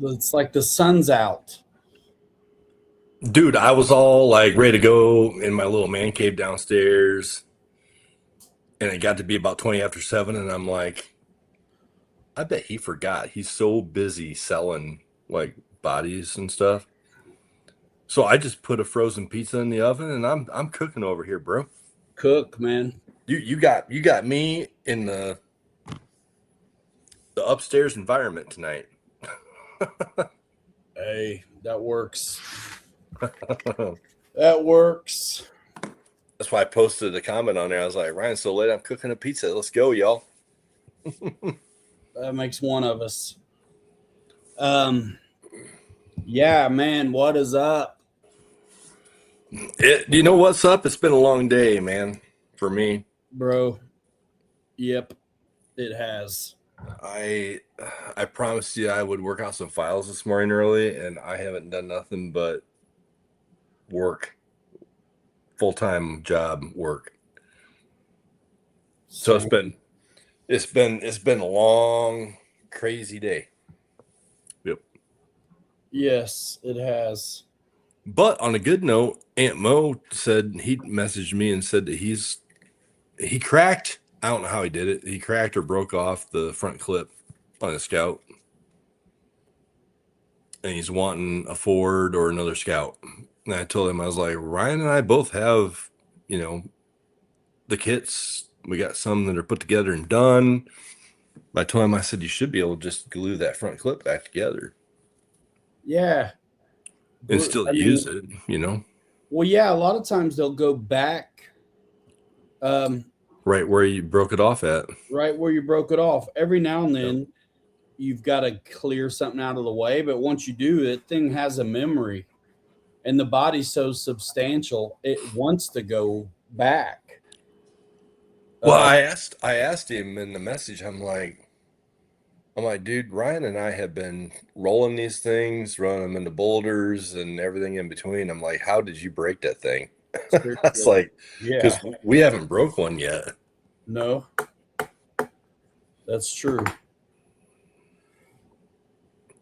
It's like the sun's out. Dude, I was all like ready to go in my little man cave downstairs, and it got to be about 20 after 7, and I'm like, I bet he forgot. He's so busy selling like bodies and stuff. So I just put a frozen pizza in the oven and I'm cooking over here, bro. Cook, man. You got me in the upstairs environment tonight. Hey, that works. That's That works. why I posted a comment on there. I was like, Ryan's so late, I'm cooking a pizza. Let's go, y'all. That makes one of us. Um, yeah, man. What is up, You know what's up? It's been a long day, man, for me. bro? Yep, it has. I I promised you I would work out some files this morning early, and I haven't done nothing but work, full time job work. So it's Same. been it's been a long, crazy day. Yep. Yes, it has. But on a good note, Aunt Mo said he messaged me and said that he cracked. I don't know how he did it. He cracked or broke off the front clip on a Scout, and he's wanting a Ford or another Scout. And I told him, I was like, Ryan and I both have, you know, the kits. We got some that are put together and done. I told him, I said, you should be able to just glue that front clip back together Yeah. and still I use mean, it, you know, well, yeah. A lot of times they'll go back, um, right where you broke it off at. right where you broke it off. Every now and Yep. then, you've got to clear something out of the way, but once you do, that thing has a memory, and the body's so substantial, it wants to go back. Well, Uh, I asked him in the message, I'm like, dude, Ryan and I have been rolling these things, running them into boulders and everything in between. I'm like, how did you break that thing? That's Seriously. like, Yeah. because we haven't broke one yet. No, that's true.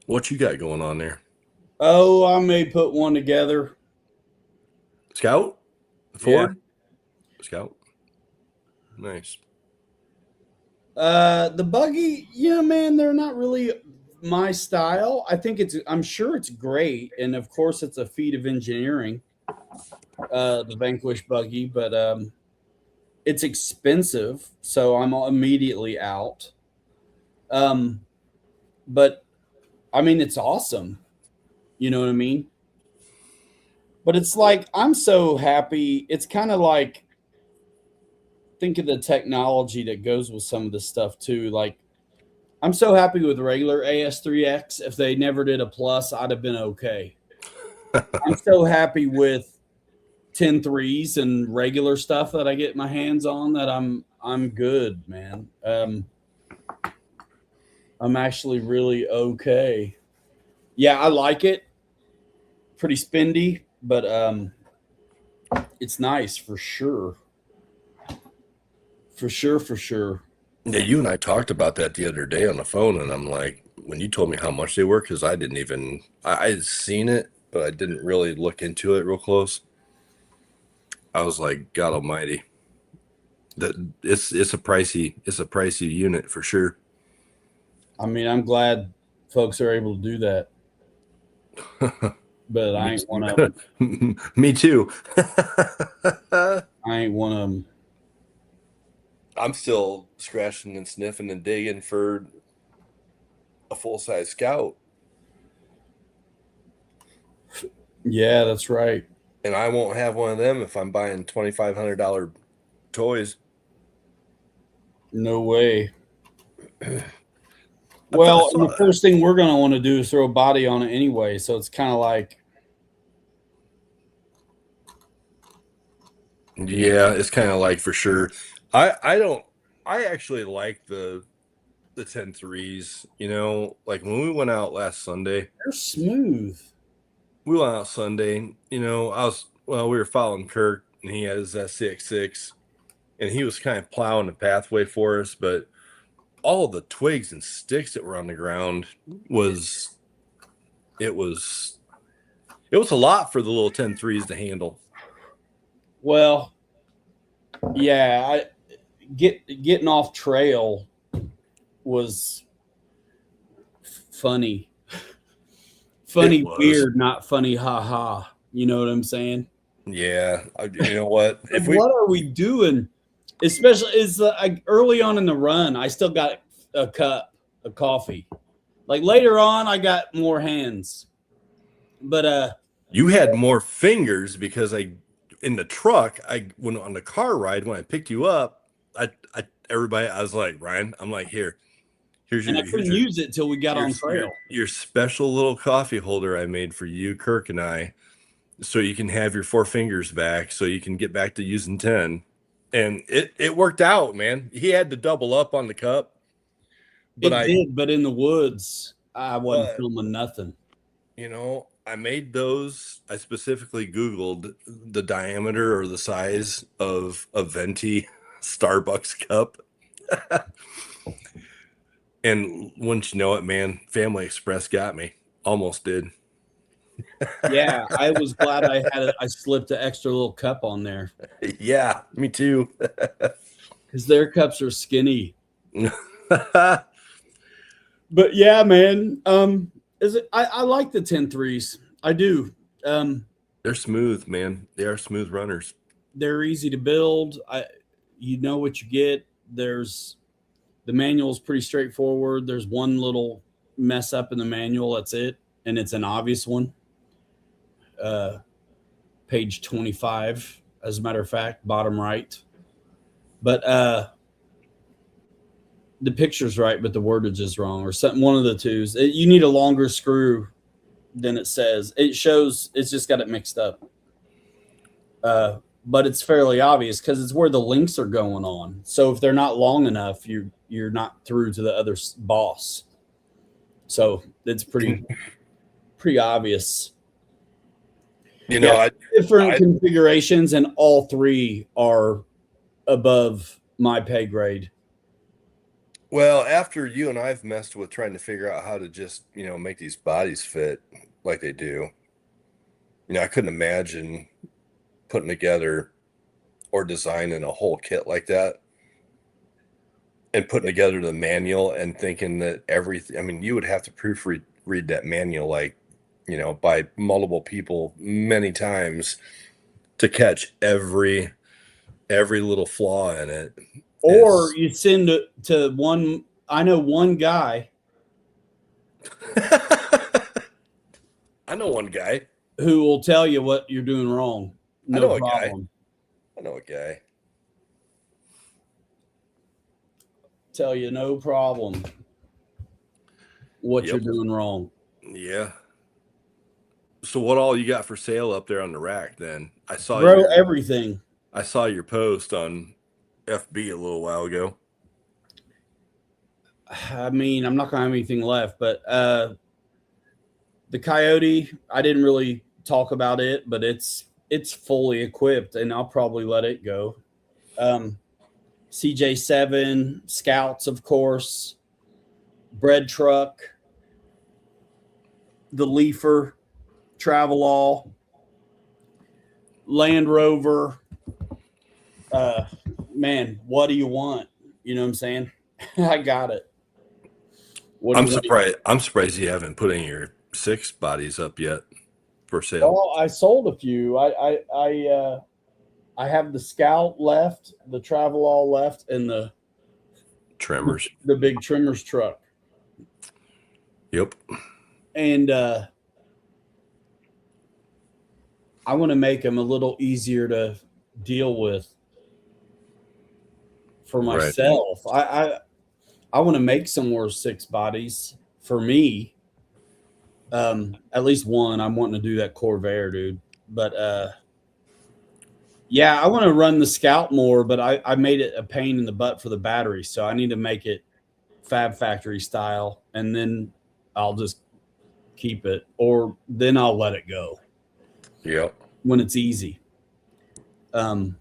What you got going on there? Oh, I may put one together. Scout? Yeah. Ford? Scout? Nice. The buggy, yeah, man, they're not really my style. I'm sure it's great, and of course, it's a feat of engineering. The Vanquish buggy, but it's expensive, so I'm immediately out. Um, but I mean, it's awesome. You know what I mean? But it's like I'm so happy. It's kind of like think of the technology that goes with some of this stuff too. Like I'm so happy with regular AS3X. If they never did a plus, I'd have been okay. I'm so happy with 10.3s and regular stuff that I get my hands on that I'm good, man. I'm actually really okay. Yeah, I like it. Pretty spendy, but it's nice for sure. For sure, for sure. Yeah, you and I talked about that the other day on the phone, and I'm like, when you told me how much they were, because I didn't even, I had seen it, but I didn't really look into it real close. I was like, God Almighty, that it's a pricey unit for sure. I mean, I'm glad folks are able to do that, but I Me, ain't one of them. me too. I ain't one of them. I'm still scratching and sniffing and digging for a full size Scout, Yeah, that's right. and I won't have one of them if I'm buying $2,500 toys. No way. I Well, and saw the that. first thing we're going to want to do is throw a body on it anyway. So it's kind of like, Yeah, it's kind of like for sure. I don't. I actually like the 10-3s. You know, like when we went out last Sunday, they're smooth. we went out Sunday. You know, we were following Kirk, and he has that 6.6, and he was kind of plowing the pathway for us, but all the twigs and sticks that were on the ground was it was a lot for the little 10.3s to handle. Well, yeah, getting off trail was funny. It Funny, was. weird, not funny, ha ha. You know what I'm saying? Yeah. You know what? Like, what are we doing? Especially is early on in the run, I still got a cup of coffee. Like later on, I got more hands. But You had more fingers because in the truck, I went on the car ride when I picked you up. Everybody, I was like, Ryan, I'm like, here's and your I couldn't use it till we got on trail. your special little coffee holder I made for you, Kirk, and I, so you can have your 4 fingers back, so you can get back to using 10. And it worked out, man. He had to double up on the cup, but It did, but in the woods, I wasn't but filming nothing. I made those. I specifically Googled the diameter or the size of a venti Starbucks cup. And wouldn't you know it, man, Family Express got me. Almost did. Yeah, I was glad I slipped an extra little cup on there Yeah, me too. because their cups are skinny. But yeah, man. I like the 10.3s. I do. They're smooth, man. They are smooth runners. They're easy to build. You know what you get. The manual is pretty straightforward. There's one little mess up in the manual. That's it, and it's an obvious one. Page 25, as a matter of fact, bottom right. But the picture's right, but the wordage is wrong, or something. One of the twos. You need a longer screw than it says. It shows it's just got it mixed up. But it's fairly obvious because it's where the links are going on. So if they're not long enough, you're not through to the other boss. So it's pretty obvious. Different configurations, and all three are above my pay grade. Well, after you and I've messed with trying to figure out how to just, make these bodies fit like they do, I couldn't imagine putting together or designing a whole kit like that and putting together the manual and thinking that everything, I mean, you would have to proofread that manual by multiple people many times to catch every little flaw in it. Or you send it to one. I know one guy. I know one guy who will tell you what you're doing wrong. No problem. I know a guy. Tell you no problem what you're doing wrong. Yeah. So what all you got for sale up there on the rack then? I saw everything. I saw your post on FB a little while ago. I mean, I'm not gonna have anything left, but the Coyote, I didn't really talk about it, but it's fully equipped, and I'll probably let it go. CJ7 Scouts, of course, bread truck, the Leafer, Travelall, Land Rover. Man, what do you want? You know what I'm saying? I got it. I'm surprised you haven't put any of your 6 bodies up yet for sale. Oh, I sold a few. I have the Scout left, the Travelall left, and the trimmers, the big trimmers truck. Yep. And I want to make them a little easier to deal with for myself. Right. I want to make some more 6 bodies for me. At least one. I'm wanting to do that Corvair, dude. But yeah, I want to run the Scout more, but I made it a pain in the butt for the battery, so I need to make it Fab Factory style, and then I'll just keep it, or then I'll let it go. Yep. When it's easy. Yeah.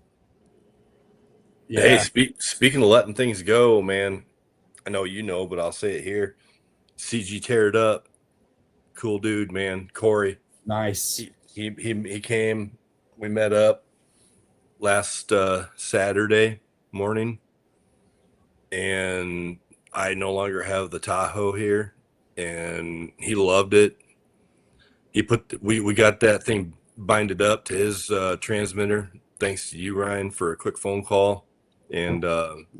Hey, speaking of letting things go, man, I know you know, but I'll say it here. CG tear it up. Cool dude, man. Corey. Nice. He came. We met up last Saturday morning, and I no longer have the Tahoe here, and he loved it. We got that thing binded up to his transmitter. Thanks to you, Ryan, for a quick phone call, and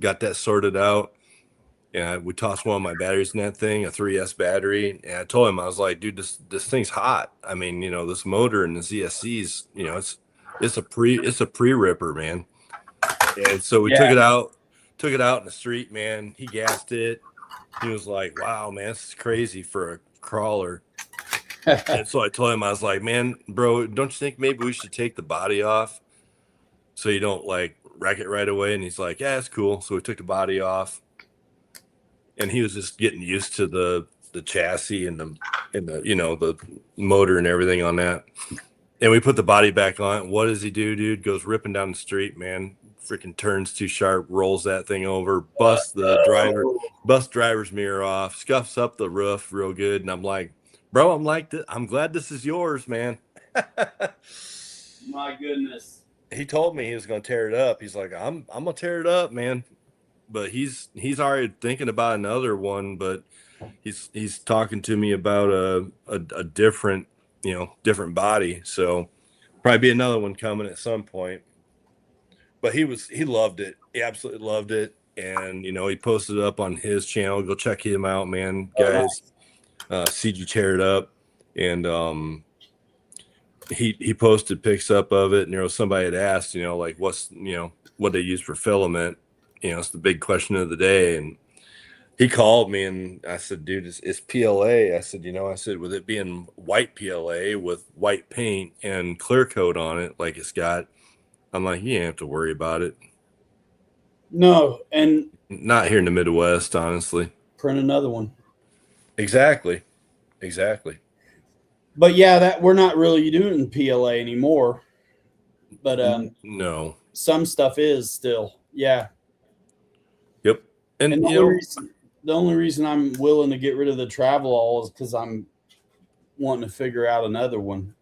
got that sorted out. And we tossed one of my batteries in that thing, a 3S battery. And I told him, I was like, dude, this thing's hot. I mean, this motor and the ZSC's, it's a pre-ripper, man. And so we took it out in the street, man. He gassed it. He was like, wow, man, this is crazy for a crawler. And so I told him, I was like, man, bro, don't you think maybe we should take the body off so you don't like wreck it right away? And he's like, yeah, it's cool. So we took the body off, and he was just getting used to the chassis and the the motor and everything on that. And we put the body back on. What does he do, dude? Goes ripping down the street, man. Freaking turns too sharp, rolls that thing over, busts driver's mirror off, scuffs up the roof real good. And I'm like, bro, I'm glad this is yours, man. My goodness. He told me he was going to tear it up. He's like, I'm going to tear it up, man. But he's already thinking about another one, but he's talking to me about a different, different body. So probably be another one coming at some point. But he loved it. He absolutely loved it. And, he posted it up on his channel. Go check him out, man. Guys, CG tear it up. And he posted pics up of it. And, somebody had asked, like what's, what they use for filament. It's the big question of the day. And he called me and I said, dude, it's PLA. I said, with it being white PLA with white paint and clear coat on it, like it's got, I'm like, you ain't have to worry about it. No, and not here in the Midwest, honestly. Print another one. Exactly. But yeah, that we're not really doing PLA anymore. But no, some stuff is still, yeah. Yep. And the only reason I'm willing to get rid of the travel all is because I'm wanting to figure out another one.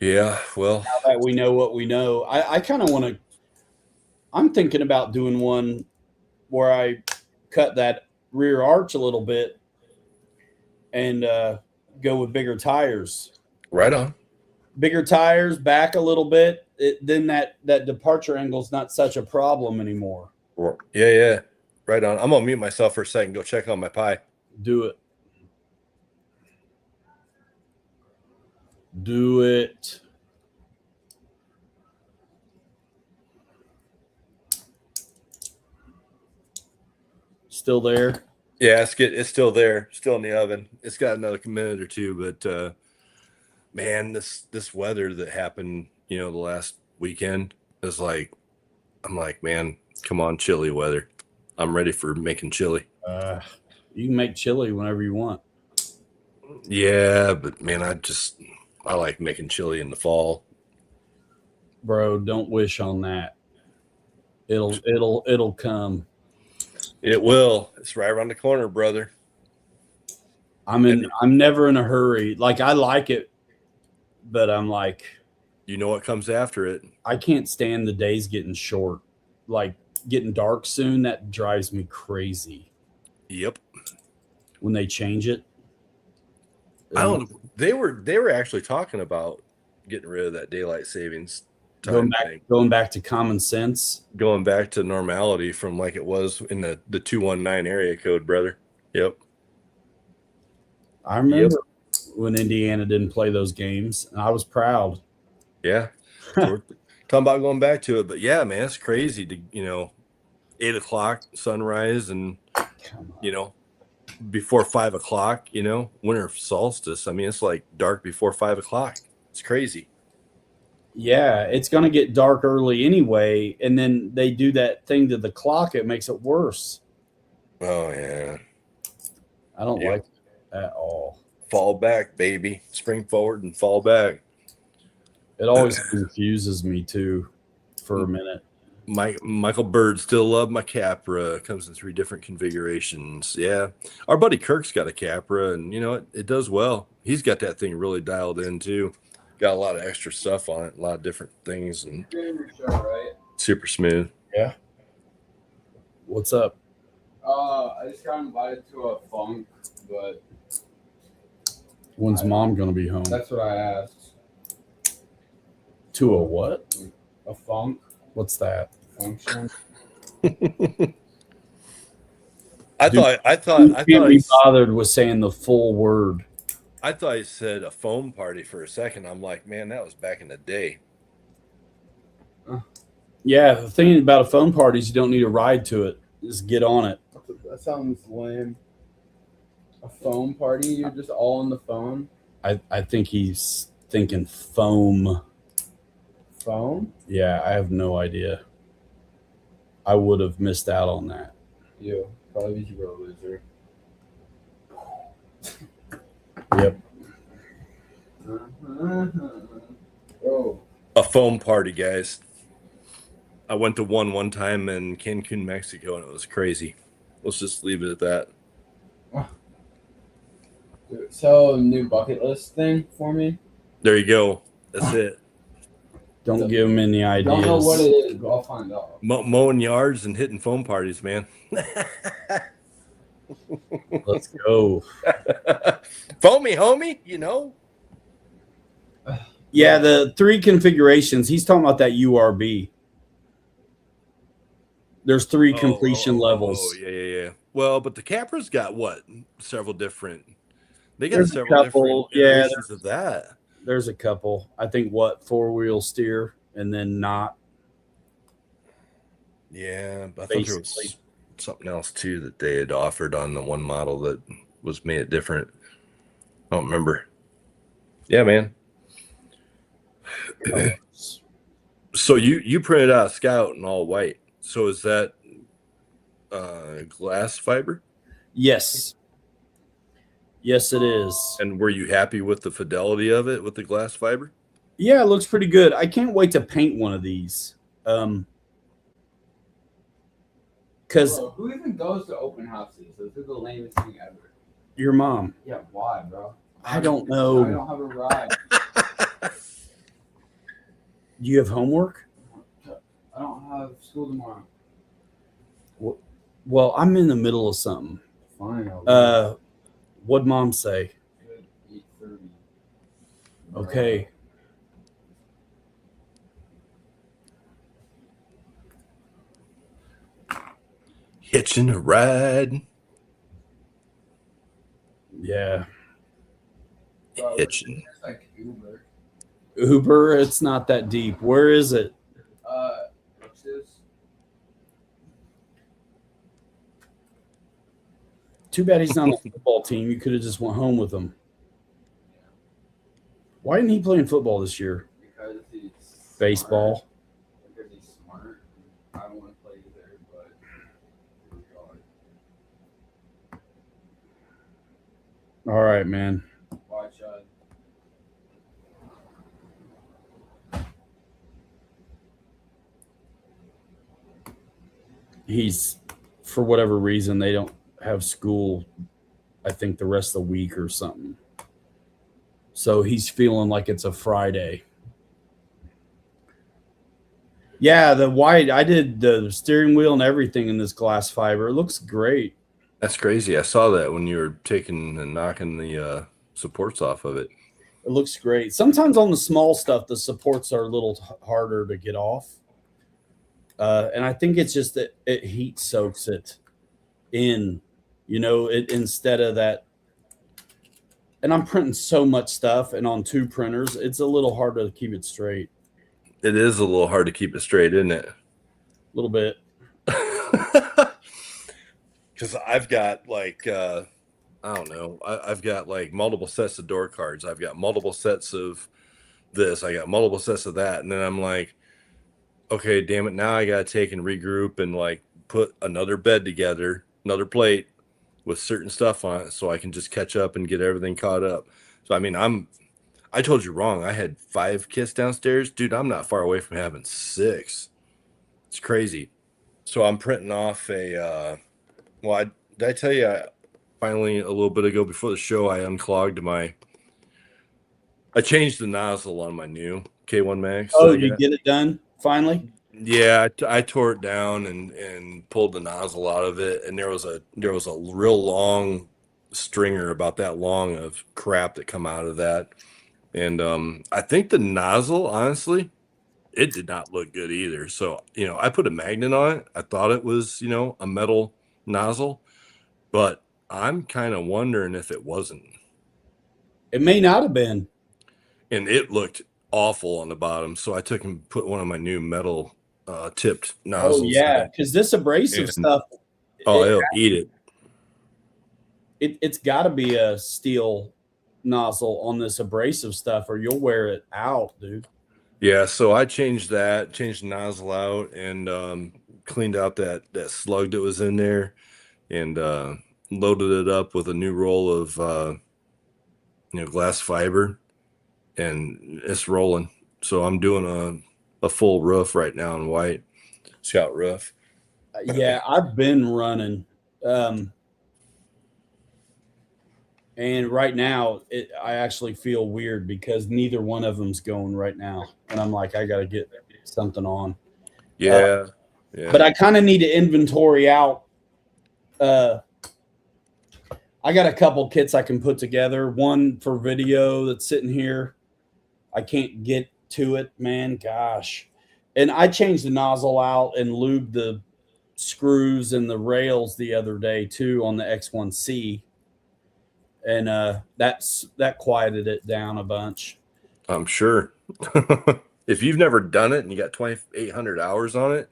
Yeah, well, now that we know what we know, I kind of want to. I'm thinking about doing one where I cut that rear arch a little bit and go with bigger tires. Right on. Bigger tires, back a little bit. Then that departure angle is not such a problem anymore. Yeah. Right on. I'm going to mute myself for a second. Go check on my pie. Do it. Do it. Still there? Yeah, it's still there, still in the oven. It's got another minute or two, but man, this weather that happened, the last weekend is like, I'm like, man, come on, chilly weather. I'm ready for making chili. You can make chili whenever you want. Yeah, but man, I like making chili in the fall. Bro, don't wish on that. It'll come. It will. It's right around the corner, brother. I'm never in a hurry. Like I like it, but I'm like, you know what comes after it. I can't stand the days getting short. Like getting dark soon, that drives me crazy. Yep. When they change it. I don't. They were actually talking about getting rid of that daylight savings time going back to common sense, going back to normality from like it was in the 219 area code, brother. Yep. I remember when Indiana didn't play those games, and I was proud. Yeah. So we're talking about going back to it, but yeah, man, it's crazy to 8 o'clock sunrise and before 5 o'clock, winter solstice. I mean, it's like dark before 5 o'clock. It's crazy. Yeah, it's going to get dark early anyway, and then they do that thing to the clock. It makes it worse. Oh, yeah. I don't like it at all. Fall back, baby. Spring forward and fall back. It always confuses me, too, for a minute. Michael Bird still love my Capra. Comes in 3 different configurations. Yeah, our buddy Kirk's got a Capra, and you know it does well. He's got that thing really dialed in too. Got a lot of extra stuff on it, a lot of different things, and Right? super smooth. Yeah. What's up? I just got invited to a funk, but When's mom gonna be home? that's what I asked. To a what? A funk What's that? function. I Dude, thought Can't be he, bothered with saying the full word. I thought he said a foam party for a second. I'm like, man, that was back in the day. Yeah, the thing about a phone party is you don't need a ride to it. Just get on it. That sounds lame. A phone party? You're just all on the phone? I think he's thinking foam. Phone? Yeah, I have no idea. I would have missed out on that. You. Probably because you were a loser. Yep. Oh. A foam party, guys. I went to one time in Cancun, Mexico, and it was crazy. Let's just leave it at that. So, new bucket list thing for me? There you go. That's it. Don't give him any ideas. Don't know what it is, but I'll find out. Mowing yards and hitting foam parties, man. Let's go. Foamy, homie, you know. Yeah, the 3 configurations. He's talking about that URB. There's 3 completion levels. Oh, yeah. Well, but the Capra's got what? Several different. They got There's a several couple, different iterations of that. There's a couple. I think 4-wheel steer and then not. Yeah, but I thought there was something else too that they had offered on the one model that was made it different. I don't remember. Yeah, man. So you printed out a Scout in all white. So is that glass fiber? Yes. Yes, it is. And were you happy with the fidelity of it with the glass fiber? Yeah, it looks pretty good. I can't wait to paint one of these. Because who even goes to open houses? This is the lamest thing ever. your mom. Yeah, why, bro? I don't know. I don't have a ride. Do you have homework? I don't have school tomorrow. Well, I'm in the middle of something. Fine. What'd mom say? 8:30. Okay. Hitching a ride. Yeah. Hitching. It's like Uber. Uber, it's not that deep. Where is it? What's this? Too bad he's not on the football team. You could have just went home with him. Why didn't he play in football this year? Because he's Baseball. Smart. Because he's smart. I don't want to play either, but All right, man. watch. He's, for whatever reason, they don't have school, I think, the rest of the week or something. So he's feeling like it's a Friday. Yeah, the white, I did the steering wheel and everything in this glass fiber. It looks great. That's crazy. I saw that when you were taking and knocking the supports off of it. It looks great. Sometimes on the small stuff, the supports are a little harder to get off. And I think it's just that it heat soaks it in, instead of that. And I'm printing so much stuff and on 2 printers, it's a little hard to keep it straight. It is a little hard to keep it straight, isn't it? A little bit. Because I've got I don't know. I've got like multiple sets of door cards. I've got multiple sets of this. I got multiple sets of that. And then I'm like, okay, damn it. Now I got to take and regroup and like put another bed together, another plate with certain stuff on it so I can just catch up and get everything caught up. So, I mean, I told you wrong. I had 5 kits downstairs. Dude, I'm not far away from having 6. It's crazy. So I'm printing off did I tell you finally a little bit ago before the show, I changed the nozzle on my new K1 Max. Oh, you get it done finally? Yeah, I tore it down and pulled the nozzle out of it, and there was a real long stringer about that long of crap that come out of that. And I think the nozzle, honestly, it did not look good either. So, I put a magnet on it. I thought it was, a metal nozzle, but I'm kind of wondering if it wasn't. It may not have been. And it looked awful on the bottom. So I took and put one of my new metal tipped Oh nozzles in yeah, it. because this abrasive And- stuff, Oh, it'll eat it. it's got to be a steel nozzle on this abrasive stuff, or you'll wear it out, dude. Yeah, so I changed the nozzle out, and cleaned out that slug that was in there, and loaded it up with a new roll of glass fiber, and it's rolling. So I'm doing a full roof right now in white Scout roof. Yeah, I've been running, and right now I actually feel weird because neither one of them's going right now, and I'm like, I got to get something on. Yeah, But I kind of need to inventory out. I got a couple kits I can put together. One for video that's sitting here. I can't get to it, man. Gosh. And I changed the nozzle out and lubed the screws and the rails the other day too on the X1C. And that quieted it down a bunch. I'm sure. If you've never done it and you got 2,800 hours on it,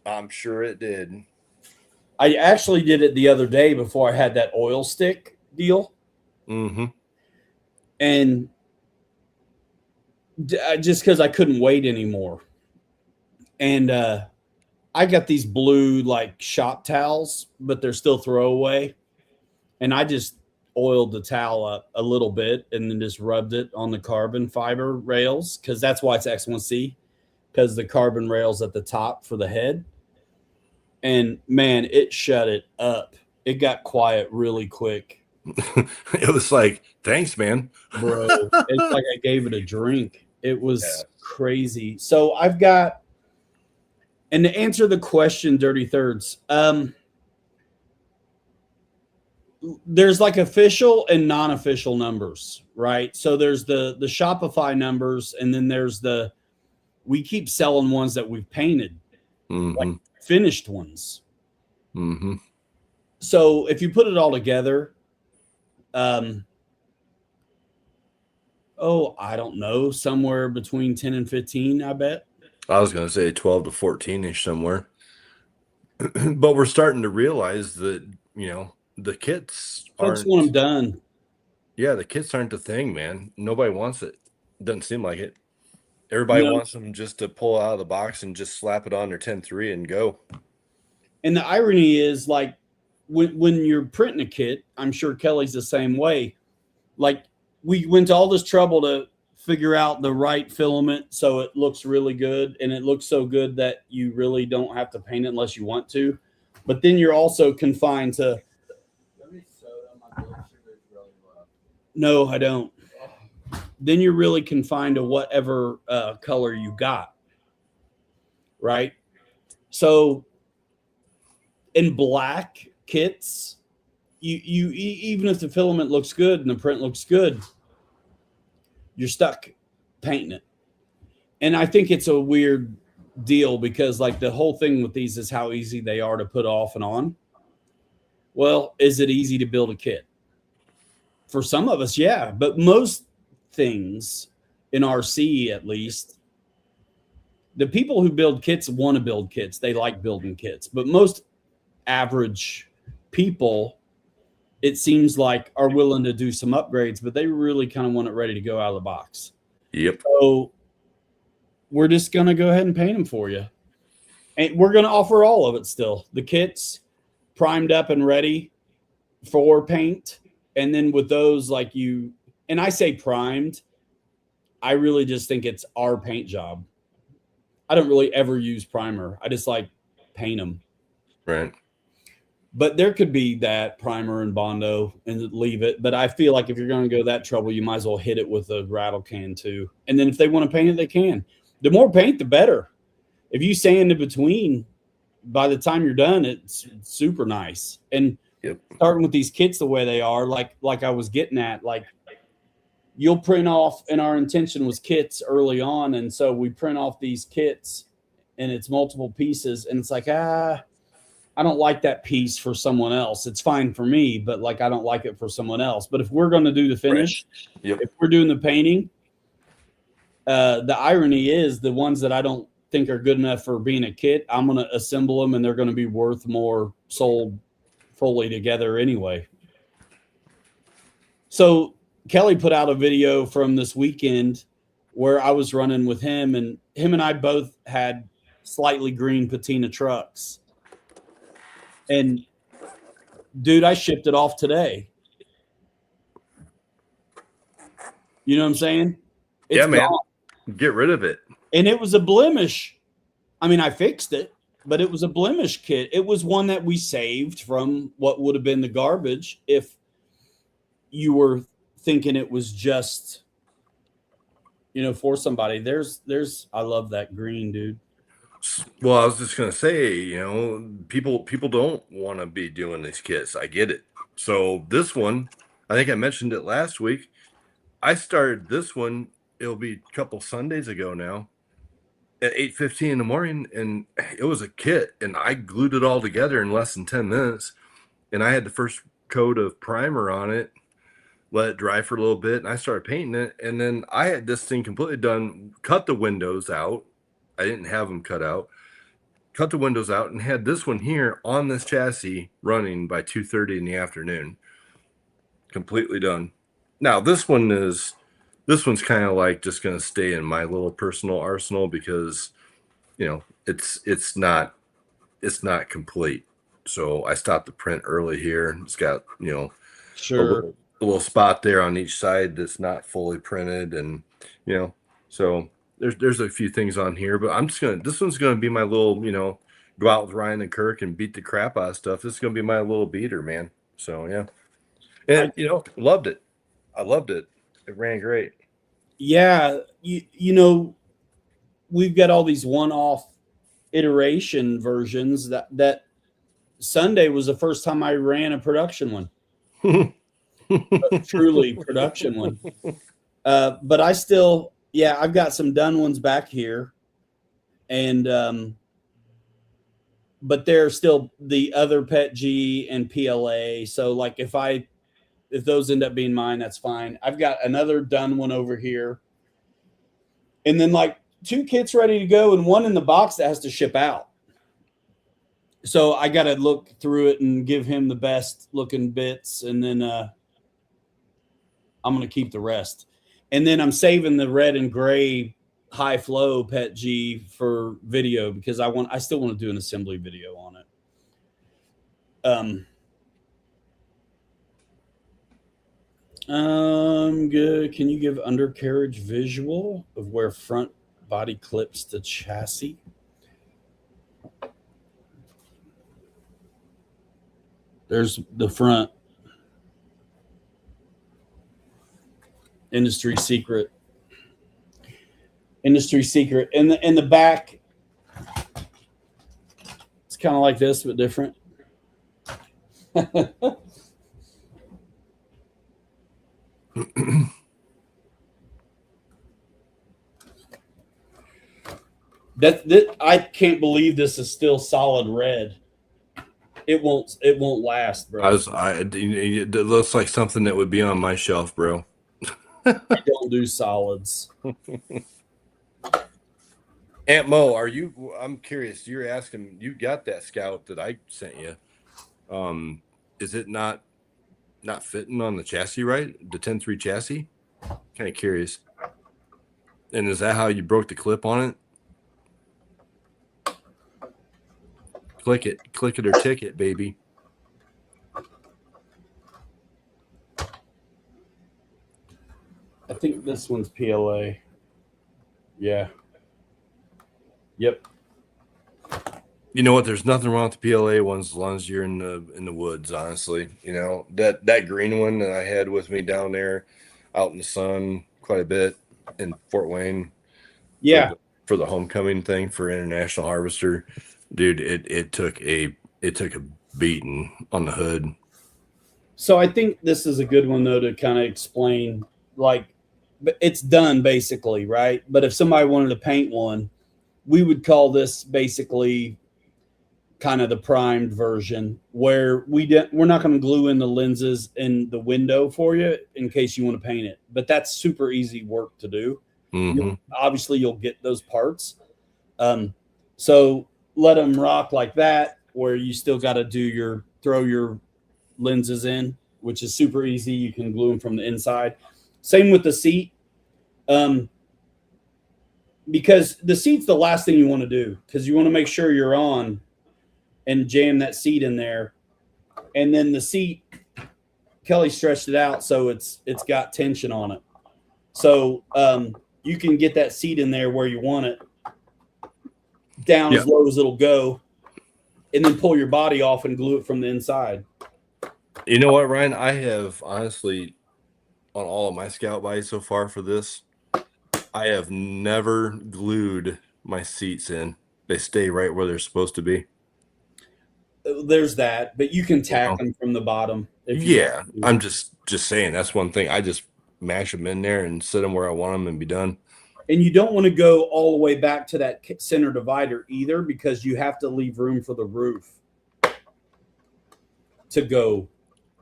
I'm sure it did. I actually did it the other day before I had that oil stick deal. Mm-hmm. And just because I couldn't wait anymore. And I got these blue like shop towels, but they're still throwaway. And I just oiled the towel up a little bit and then just rubbed it on the carbon fiber rails, because that's why it's X1C, because the carbon rails at the top for the head. And man, it shut it up. It got quiet really quick. It was like, thanks, man. Bro, it's like I gave it a drink. It was crazy. So I've got, and to answer the question, Dirty Thirds, there's like official and non-official numbers, right? So there's the Shopify numbers, and then there's we keep selling ones that we've painted, like finished ones. Mm-hmm. So if you put it all together, I don't know, somewhere between 10 and 15, I bet. I was going to say 12 to 14-ish somewhere. But we're starting to realize that, the kits Folks aren't. want them done. Yeah, the kits aren't the thing, man. Nobody wants it. Doesn't seem like it. Everybody wants them just to pull out of the box and just slap it on their 10-3 and go. And the irony is, like, when you're printing a kit, I'm sure Kelly's the same way. Like, we went to all this trouble to figure out the right filament so it looks really good, and it looks so good that you really don't have to paint it unless you want to. But then you're also confined to. No, I don't. Then you're really confined to whatever color you got, right? So in black kits, you even if the filament looks good and the print looks good, you're stuck painting it. And I think it's a weird deal because, like, the whole thing with these is how easy they are to put off and on. Well, is it easy to build a kit? For some of us, yeah. But most things in RC, at least, the people who build kits want to build kits. They like building kits. But most average people, it seems like, are willing to do some upgrades, but they really kind of want it ready to go out of the box. Yep. So we're just going to go ahead and paint them for you. And we're going to offer all of it still. The kits primed up and ready for paint. And then with those, like, and I say primed, I really just think it's our paint job. I don't really ever use primer. I just like paint them. Right. But there could be that primer and Bondo and leave it. But I feel like if you're going to go that trouble, you might as well hit it with a rattle can too. And then if they want to paint it, they can. The more paint, the better. If you sand in between, by the time you're done, it's super nice. And starting with these kits the way they are, like I was getting at, like you'll print off, and our intention was kits early on. And so we print off these kits and it's multiple pieces. And it's like, I don't like that piece for someone else. It's fine for me, but like I don't like it for someone else. But if we're going to do the finish, if we're doing the painting, the irony is the ones that I don't think are good enough for being a kit, I'm going to assemble them and they're going to be worth more sold fully together anyway. So Kelly put out a video from this weekend where I was running with him, and I both had slightly green patina trucks. And dude, I shipped it off today. You know what I'm saying? It's man. gone. Get rid of it. And it was a blemish. I mean, I fixed it, but it was a blemish kit. It was one that we saved from what would have been the garbage if you were thinking it was just, for somebody. I love that green, dude. Well, I was just gonna say, people don't want to be doing these kits. I get it. So this one, I think I mentioned it last week. I started this one. It'll be a couple Sundays ago now, at 8:15 in the morning, and it was a kit, and I glued it all together in less than 10 minutes. And I had the first coat of primer on it, let it dry for a little bit, and I started painting it. And then I had this thing completely done, cut the windows out. I didn't have them cut out. Cut the windows out and had this one here on this chassis running by 2:30 in the afternoon. Completely done. Now this one's kind of like just going to stay in my little personal arsenal because, it's not complete. So I stopped the print early here. It's got, sure, a little spot there on each side that's not fully printed, and so there's a few things on here, but this one's gonna be my little, go out with Ryan and Kirk and beat the crap out of stuff. This is gonna be my little beater, man. So yeah. And loved it. I loved it. It ran great. Yeah, we've got all these one-off iteration versions. That Sunday was the first time I ran a production one. A truly production one. But I still, I've got some done ones back here, and but they're still the other Pet G and PLA. So like if those end up being mine, that's fine. I've got another done one over here, and then like 2 kits ready to go and one in the box that has to ship out. So I got to look through it and give him the best looking bits, and then I'm going to keep the rest. And then I'm saving the red and gray high flow Pet G for video because I still want to do an assembly video on it. Good. Can you give undercarriage visual of where front body clips to chassis? There's the front. Industry secret. And the back, it's kind of like this, but different. That I can't believe this is still solid red. It won't last, bro. It looks like something that would be on my shelf, bro. I don't do solids. Aunt Mo, I'm curious. You're asking, you got that Scout that I sent you. Is it not fitting on the chassis right? The 10.3 chassis? Kind of curious. And is that how you broke the clip on it? Click it or tick it, baby. I think this one's PLA. Yeah. Yep. You know what? There's nothing wrong with the PLA ones as long as you're in the woods. Honestly, you know that green one that I had with me down there, out in the sun quite a bit in Fort Wayne. Yeah. For the homecoming thing for International Harvester, dude, it took a beating on the hood. So I think this is a good one though to kind of explain, like, it's done basically, right? But if somebody wanted to paint one, we would call this basically kind of the primed version, where we're not going to glue in the lenses in the window for you in case you want to paint it. But that's super easy work to do. Mm-hmm. Obviously, you'll get those parts. So let them rock like that, where you still got to throw your lenses in, which is super easy. You can glue them from the inside. Same with the seat. Because the seat's the last thing you want to do, because you want to make sure you're on and jam that seat in there. And then the seat, Kelly stretched it out so it's got tension on it. So you can get that seat in there where you want it, down as low as it'll go, and then pull your body off and glue it from the inside. You know what, Ryan? I have honestly, on all of my scout buys so far for this, I have never glued my seats in. They stay right where they're supposed to be. There's that, but you can tack them from the bottom. Yeah, I'm just saying that's one thing. I just mash them in there and sit them where I want them and be done. And you don't want to go all the way back to that center divider either, because you have to leave room for the roof to go.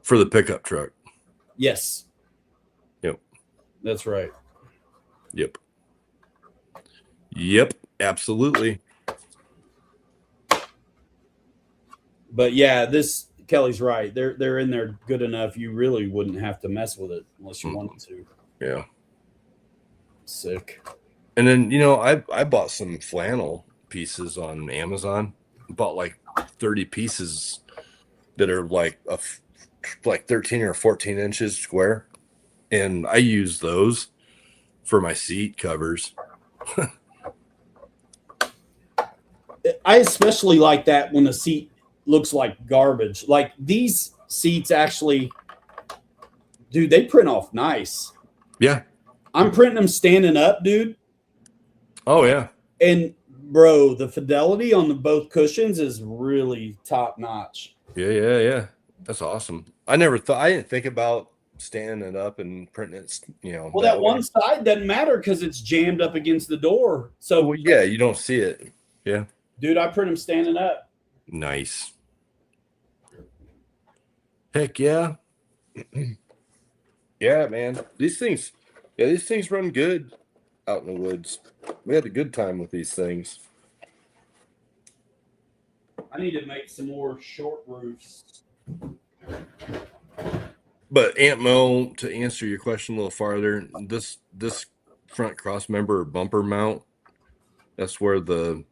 For the pickup truck. Yes. Yep. That's right. Yep, absolutely. But yeah, Kelly's right. They're in there good enough. You really wouldn't have to mess with it unless you wanted to. Yeah. Sick. And then, you know, I bought some flannel pieces on Amazon. Bought like 30 pieces that are like 13 or 14 inches square. And I use those for my seat covers. I especially like that when the seat looks like garbage. Like these seats actually, dude, they print off nice. Yeah. I'm printing them standing up, dude. Oh, yeah. And bro, the fidelity on both cushions is really top notch. Yeah. That's awesome. I didn't think about standing it up and printing it, you know. Well, that one side doesn't matter because it's jammed up against the door. So well, yeah, you don't see it. Yeah. Dude, I print them standing up. Nice. Heck yeah. Yeah, man. These things run good out in the woods. We had a good time with these things. I need to make some more short roofs. But Aunt Mo, to answer your question a little farther, this front cross member or bumper mount, that's where the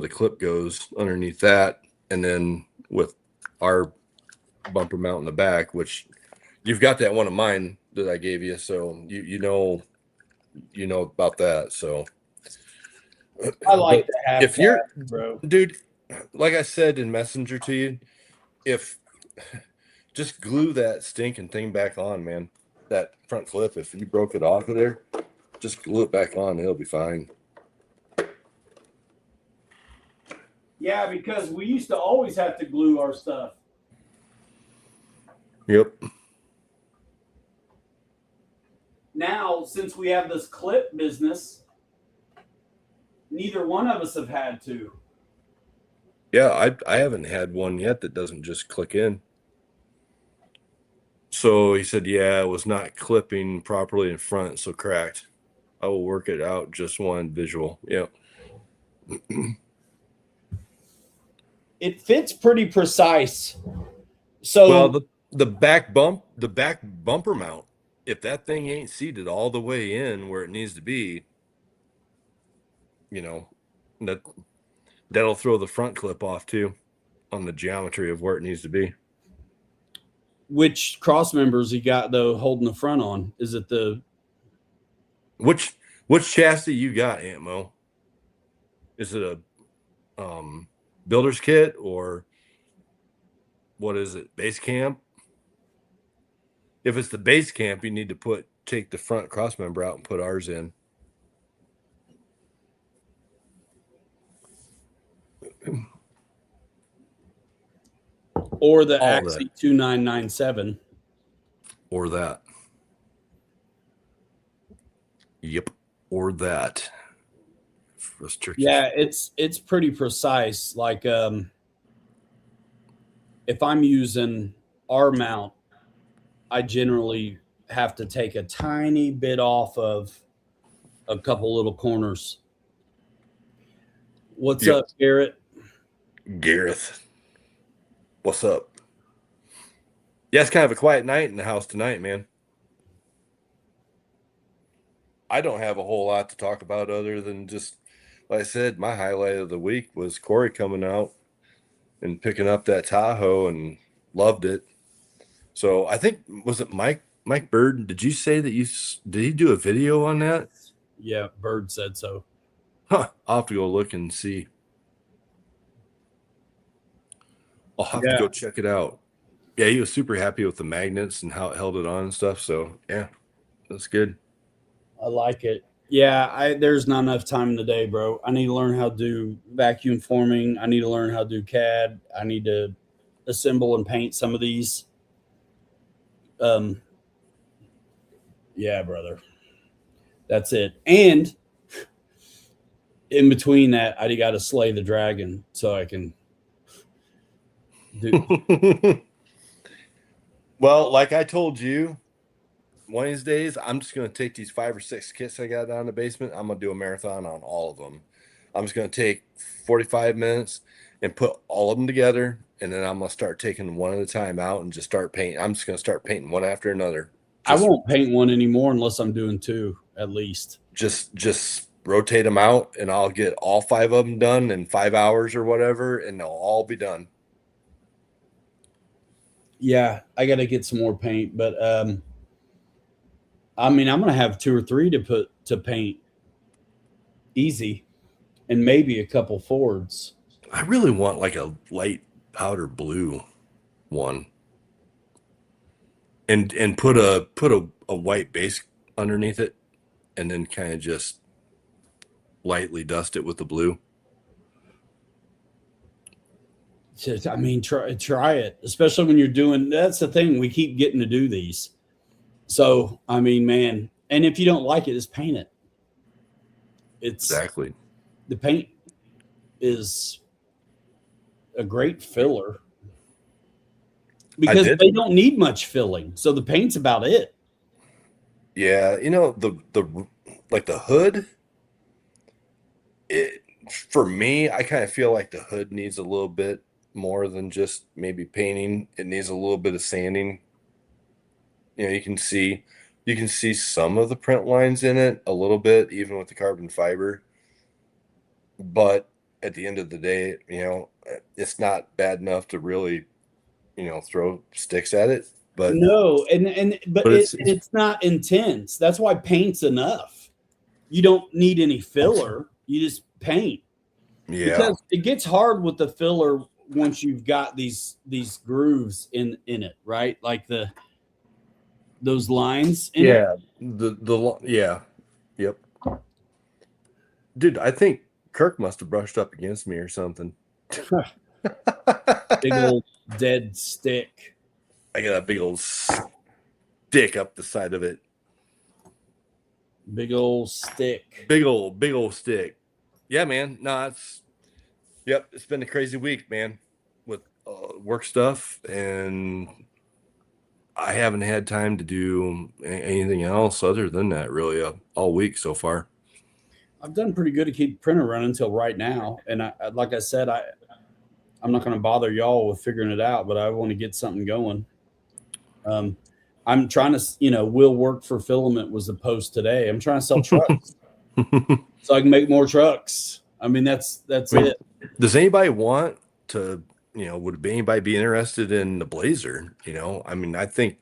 clip goes underneath that, and then with our bumper mount in the back, which you've got that one of mine that I gave you, so you know about that. So I like to have if you're bro. Dude, like I said in Messenger to you, if just glue that stinking thing back on, man. That front clip, if you broke it off of there, just glue it back on, it'll be fine. Yeah, because we used to always have to glue our stuff. Yep. Now, since we have this clip business, neither one of us have had to. Yeah, I haven't had one yet that doesn't just click in. So he said, yeah, it was not clipping properly in front, so cracked. I will work it out, just one visual. Yep. It fits pretty precise. So well, the back bumper mount, if that thing ain't seated all the way in where it needs to be, you know, that'll throw the front clip off too on the geometry of where it needs to be. Which cross members you got though holding the front on? Is it the which chassis you got, Aunt Mo? Is it a builder's kit or what is it? Base camp? If it's the base camp, you need to take the front cross member out and put ours in. Or the All Axie that. 2997. Or that. Yep. Or that. Yeah, it's pretty precise. Like if I'm using R mount, I generally have to take a tiny bit off of a couple little corners. What's Yep. up, Garrett? Gareth. What's up? Yeah, it's kind of a quiet night in the house tonight, man. I don't have a whole lot to talk about other than just, like I said, my highlight of the week was Corey coming out and picking up that Tahoe and loved it. So I think, was it Mike Bird? Did you say that did he do a video on that? Yeah, Bird said so. Huh. I'll have to go look and see. I'll have to go check it out. Yeah, he was super happy with the magnets and how it held it on and stuff. So yeah, that's good. I like it. Yeah, there's not enough time in the day, bro. I need to learn how to do vacuum forming. I need to learn how to do CAD. I need to assemble and paint some of these. Yeah, brother. That's it. And in between that, I got to slay the dragon so I can do. Well, like I told you, one of these days, I'm just going to take these 5 or 6 kits I got down in the basement. I'm going to do a marathon on all of them. I'm just going to take 45 minutes and put all of them together. And then I'm going to start taking one at a time out and just start painting. I'm just going to start painting one after another. I won't paint one anymore unless I'm doing 2 at least. Just rotate them out and I'll get all 5 of them done in 5 hours or whatever. And they'll all be done. Yeah, I got to get some more paint, but I mean, I'm gonna have 2 or 3 to paint easy, and maybe a couple Fords. I really want like a light powder blue one, and put a white base underneath it, and then kind of just lightly dust it with the blue. I mean, try it, especially when you're doing. That's the thing. We keep getting to do these. So, I mean, man, and if you don't like it, just paint it. It's Exactly. The paint is a great filler because they don't need much filling. So the paint's about it. Yeah, you know, the like the hood, for me, I kind of feel like the hood needs a little bit more than just maybe painting. It needs a little bit of sanding. You know, you can see some of the print lines in it a little bit, even with the carbon fiber. But at the end of the day, you know, it's not bad enough to really, you know, throw sticks at it. But no, but it's not intense. That's why paint's enough. You don't need any filler. You just paint. Yeah, because it gets hard with the filler once you've got these grooves in it, right? Like those lines. Yeah, yeah, yep. Dude, I think Kirk must have brushed up against me or something. Big old dead stick. I got a big old stick up the side of it. Big old stick. Big old stick. Yeah, man. No, it's been a crazy week, man, with work stuff, and I haven't had time to do anything else other than that really all week so far. I've done pretty good to keep the printer running until right now, and like I said, I'm not going to bother y'all with figuring it out, but I want to get something going. I'm trying to, will work for filament was the post today. I'm trying to sell trucks so I can make more trucks. I mean, that's it. Does anybody want to, would anybody be interested in the Blazer? I mean, I think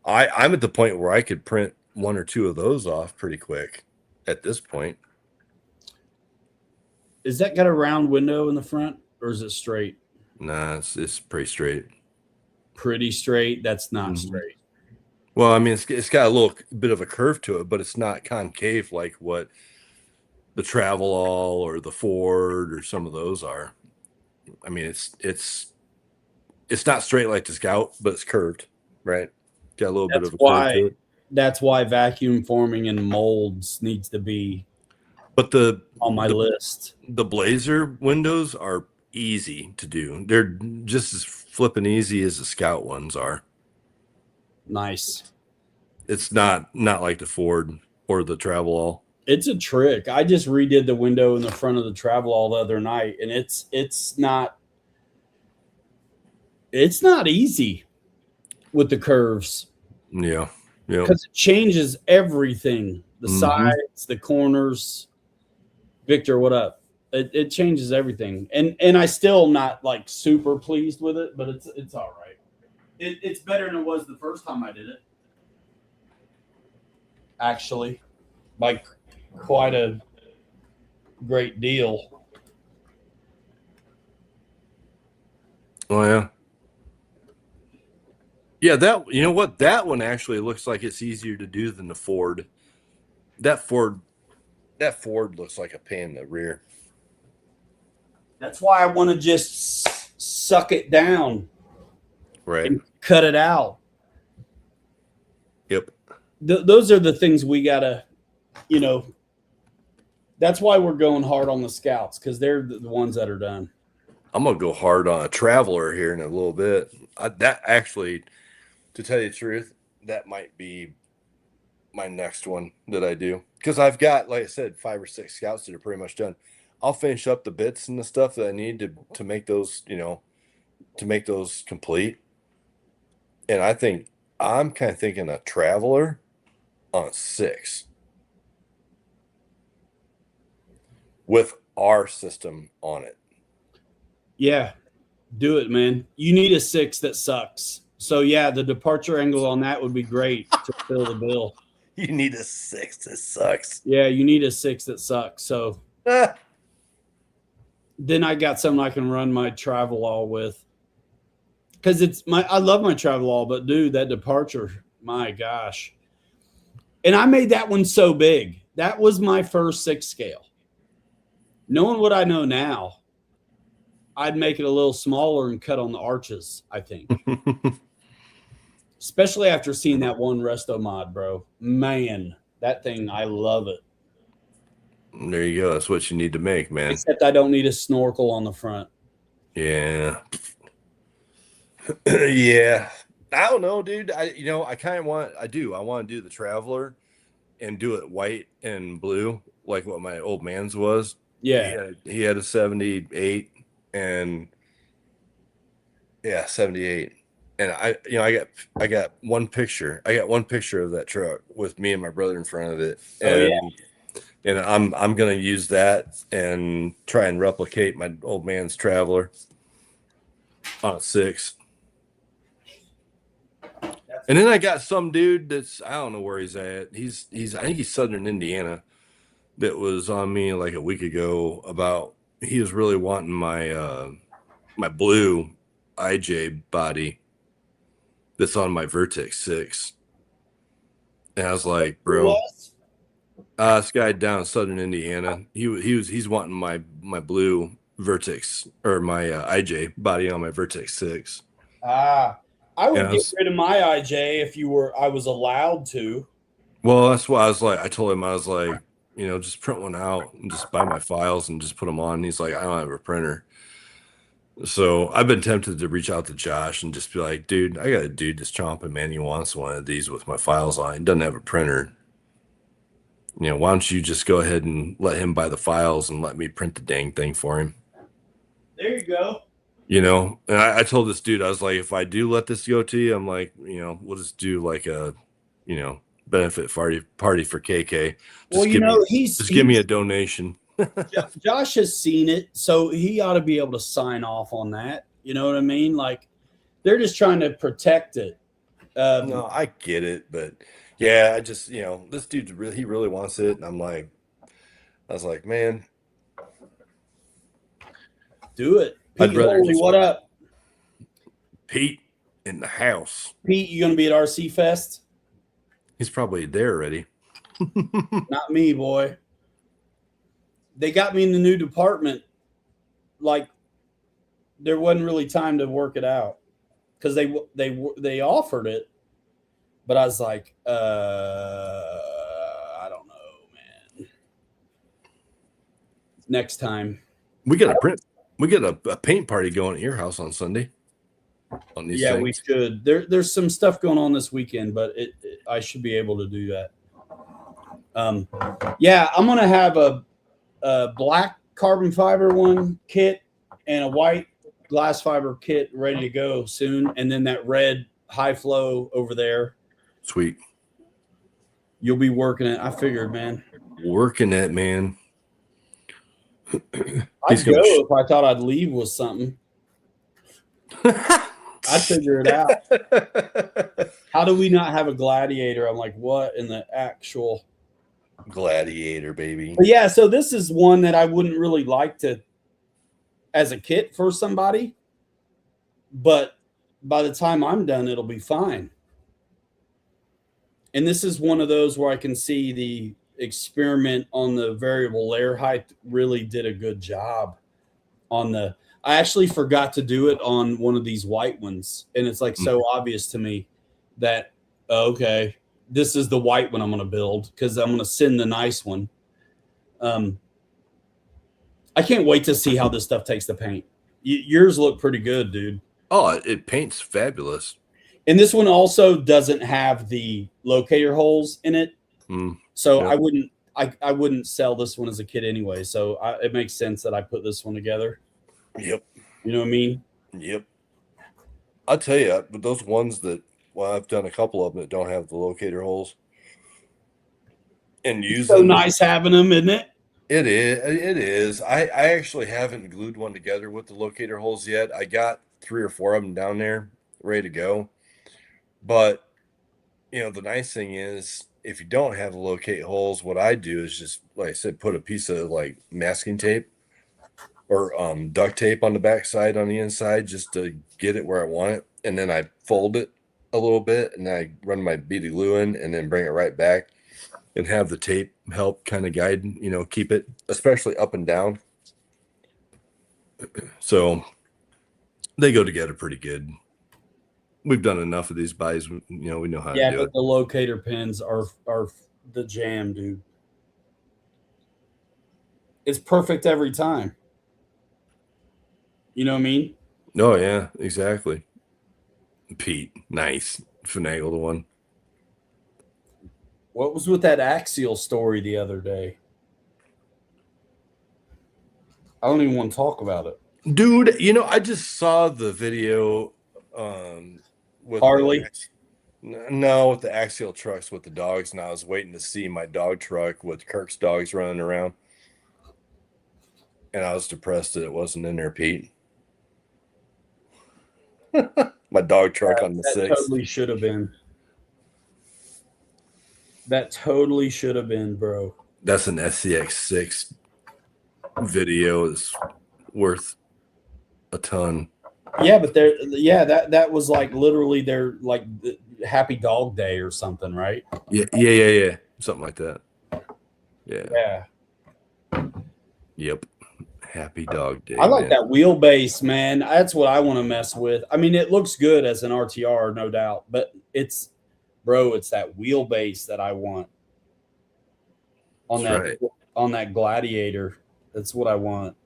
I'm at the point where I could print 1 or 2 of those off pretty quick at this point. Is that got a round window in the front, or is it straight? Nah, it's pretty straight. Pretty straight. That's not Mhm. straight. Well, I mean, it's got a little bit of a curve to it, but it's not concave like what the Travelall or the Ford or some of those are. I mean, it's not straight like the Scout, but it's curved, right? Got a little bit That's of a curve why. to it. That's why vacuum forming and molds needs to be But on my list. the Blazer windows are easy to do. They're just as flipping easy as the Scout ones are. Nice. It's not like the Ford or the Travelall. It's a trick. I just redid the window in the front of the Travelall the other night, and it's not easy with the curves Yeah. Yeah. because it changes everything. The Mhm. sides, the corners. Victor, what up? It changes everything, and I still not like super pleased with it, but it's all right. It's better than it was the first time I did it. Actually, by quite a great deal. Oh yeah. Yeah, that you know what? That one actually looks like it's easier to do than the Ford. That Ford looks like a pain in the rear. That's why I want to just suck it down Right. and cut it out. Yep. Those are the things we gotta, you know. That's why we're going hard on the Scouts because they're the ones that are done. I'm gonna go hard on a Traveler here in a little bit. That actually, to tell you the truth, that might be my next one that I do because I've got, like I said, 5 or 6 Scouts that are pretty much done. I'll finish up the bits and the stuff that I need to make those, to make those complete. And I think I'm kind of thinking a Traveler on 6 with our system on it. Yeah, do it, man. You need a 6 that sucks. So yeah, the departure angle on that would be great to fill the bill. You need a 6 that sucks. Yeah, you need a 6 that sucks. So then I got something I can run my Travelall with. Because I love my Travelall, but dude, that departure, my gosh. And I made that one so big. That was my first 6 scale. Knowing what I know now, I'd make it a little smaller and cut on the arches, I think. Especially after seeing that one resto mod, bro. Man, that thing, I love it. There you go. That's what you need to make, man. Except I don't need a snorkel on the front. Yeah. Yeah. I don't know, dude. I want to do the Traveler and do it white and blue, like what my old man's was. Yeah. He had a 78 and 78. And I got one picture. I got one picture of that truck with me and my brother in front of it. And and I'm gonna use that and try and replicate my old man's Traveler on a 6. And then I got some dude that's, I don't know where he's at. I think he's Southern Indiana, that was on me like a week ago about he was really wanting my my blue IJ body that's on my Vertex 6. And I was like, bro, this guy down in Southern Indiana, he's wanting my blue Vertex or my IJ body on my Vertex 6. I would get rid of my IJ if I was allowed to. Well, that's why I told him, I was like, just print one out and just buy my files and just put them on. And he's like, I don't have a printer. So I've been tempted to reach out to Josh and just be like, dude, I got a dude that's chomping, man. He wants one of these with my files on. He doesn't have a printer. Why don't you just go ahead and let him buy the files and let me print the dang thing for him? There you go. And I told this dude, I was like, if I do let this go to you, I'm like, we'll just do like a, benefit party for KK. Just give me a donation. Josh has seen it, so he ought to be able to sign off on that. You know what I mean? Like, they're just trying to protect it. No, I get it, but yeah, I just, this dude he really wants it, and I was like, man, Do it. I'd Pete rather Holy, just- what up? Pete in the house. Pete, you gonna be at RC Fest? He's probably there already. Not me, boy. They got me in the new department. Like, there wasn't really time to work it out because they offered it, but I was like, I don't know, man. Next time. We got a paint party going at your house on Sunday. On these Yeah, things. we should. There's some stuff going on this weekend, but I should be able to do that. Yeah, I'm gonna have a black carbon fiber one kit and a white glass fiber kit ready to go soon, and then that red high flow over there. Sweet. You'll be working it. I figured, man. Working it, man. I'd go if I thought I'd leave with something. I'd figure it out. How do we not have a gladiator? I'm like, what in the actual Gladiator, baby. But yeah, so this is one that I wouldn't really like to as a kit for somebody, but by the time I'm done, it'll be fine. And this is one of those where I can see the experiment on the variable layer height really did a good job on the. I actually forgot to do it on one of these white ones, and it's like so obvious to me that okay, this is the white one I'm going to build because I'm going to send the nice one. I can't wait to see how this stuff takes the paint. Yours look pretty good, dude. Oh, it paints fabulous. And this one also doesn't have the locator holes in it. So yep. I wouldn't sell this one as a kit anyway. So it makes sense that I put this one together. Yep. You know what I mean? Yep. I'll tell you, but those ones that, well, I've done a couple of them that don't have the locator holes. And use so them. Nice having them, isn't it? It is. It is. I actually haven't glued one together with the locator holes yet. I got 3 or 4 of them down there ready to go. But, the nice thing is if you don't have the locate holes, what I do is just, like I said, put a piece of like masking tape or duct tape on the back side on the inside just to get it where I want it. And then I fold it a little bit and then I run my bead glue in and then bring it right back and have the tape help kind of guide, keep it, especially up and down. So they go together pretty good. We've done enough of these buys, we know how to do it. Yeah, but the locator pins are the jam, dude. It's perfect every time. You know what I mean? Oh, yeah, exactly. Pete, nice. Finagle the one. What was with that axial story the other day? I don't even want to talk about it. Dude, I just saw the video with Harley. With the axial trucks with the dogs, and I was waiting to see my dog truck with Kirk's dogs running around. And I was depressed that it wasn't in there, Pete. My dog truck on the 6th. Totally should have been. That totally should have been, bro. That's an SCX6 video. Is worth a ton. Yeah, but that was like literally their like Happy Dog Day or something, right? Yeah. Something like that. Yeah. Yep. Happy Dog Day. I like that wheelbase, man. That's what I want to mess with. I mean, it looks good as an RTR, no doubt, but it's that wheelbase that I want on that Gladiator. That's what I want.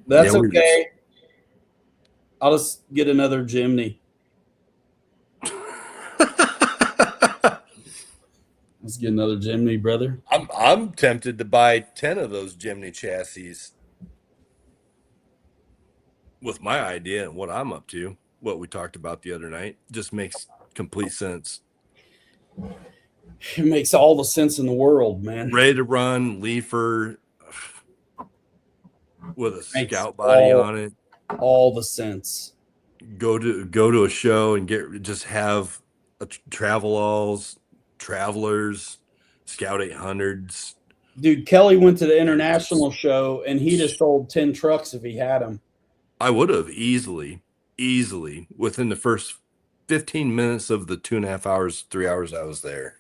That's okay. I'll just get another Jimny. Let's get another Jimny, brother. I'm tempted to buy 10 of those Jimny chassis with my idea and what I'm up to. What we talked about the other night just makes complete sense. It makes all the sense in the world, man. Ready to run, leafer with a scout body on it. All the sense. Go to a show and have a travelers, Scout 800s. Dude, Kelly went to the international show and he'd have sold 10 trucks if he had them. I would have easily within the first 15 minutes of the 2.5 hours, 3 hours I was there.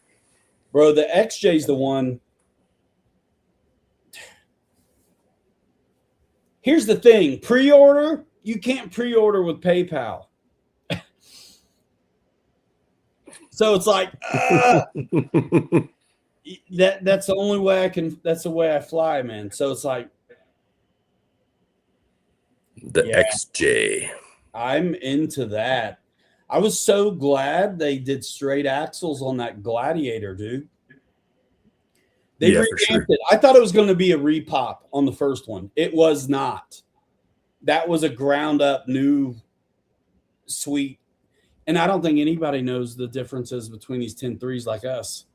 Bro, the XJ's the one. Here's the thing, pre-order, you can't pre-order with PayPal. So it's like that's the only way I can. That's the way I fly, man. So it's like the XJ. I'm into that. I was so glad they did straight axles on that Gladiator, dude. They revamped it. I thought it was going to be a repop on the first one. It was not. That was a ground up new sweet. And I don't think anybody knows the differences between these 10.3s like us.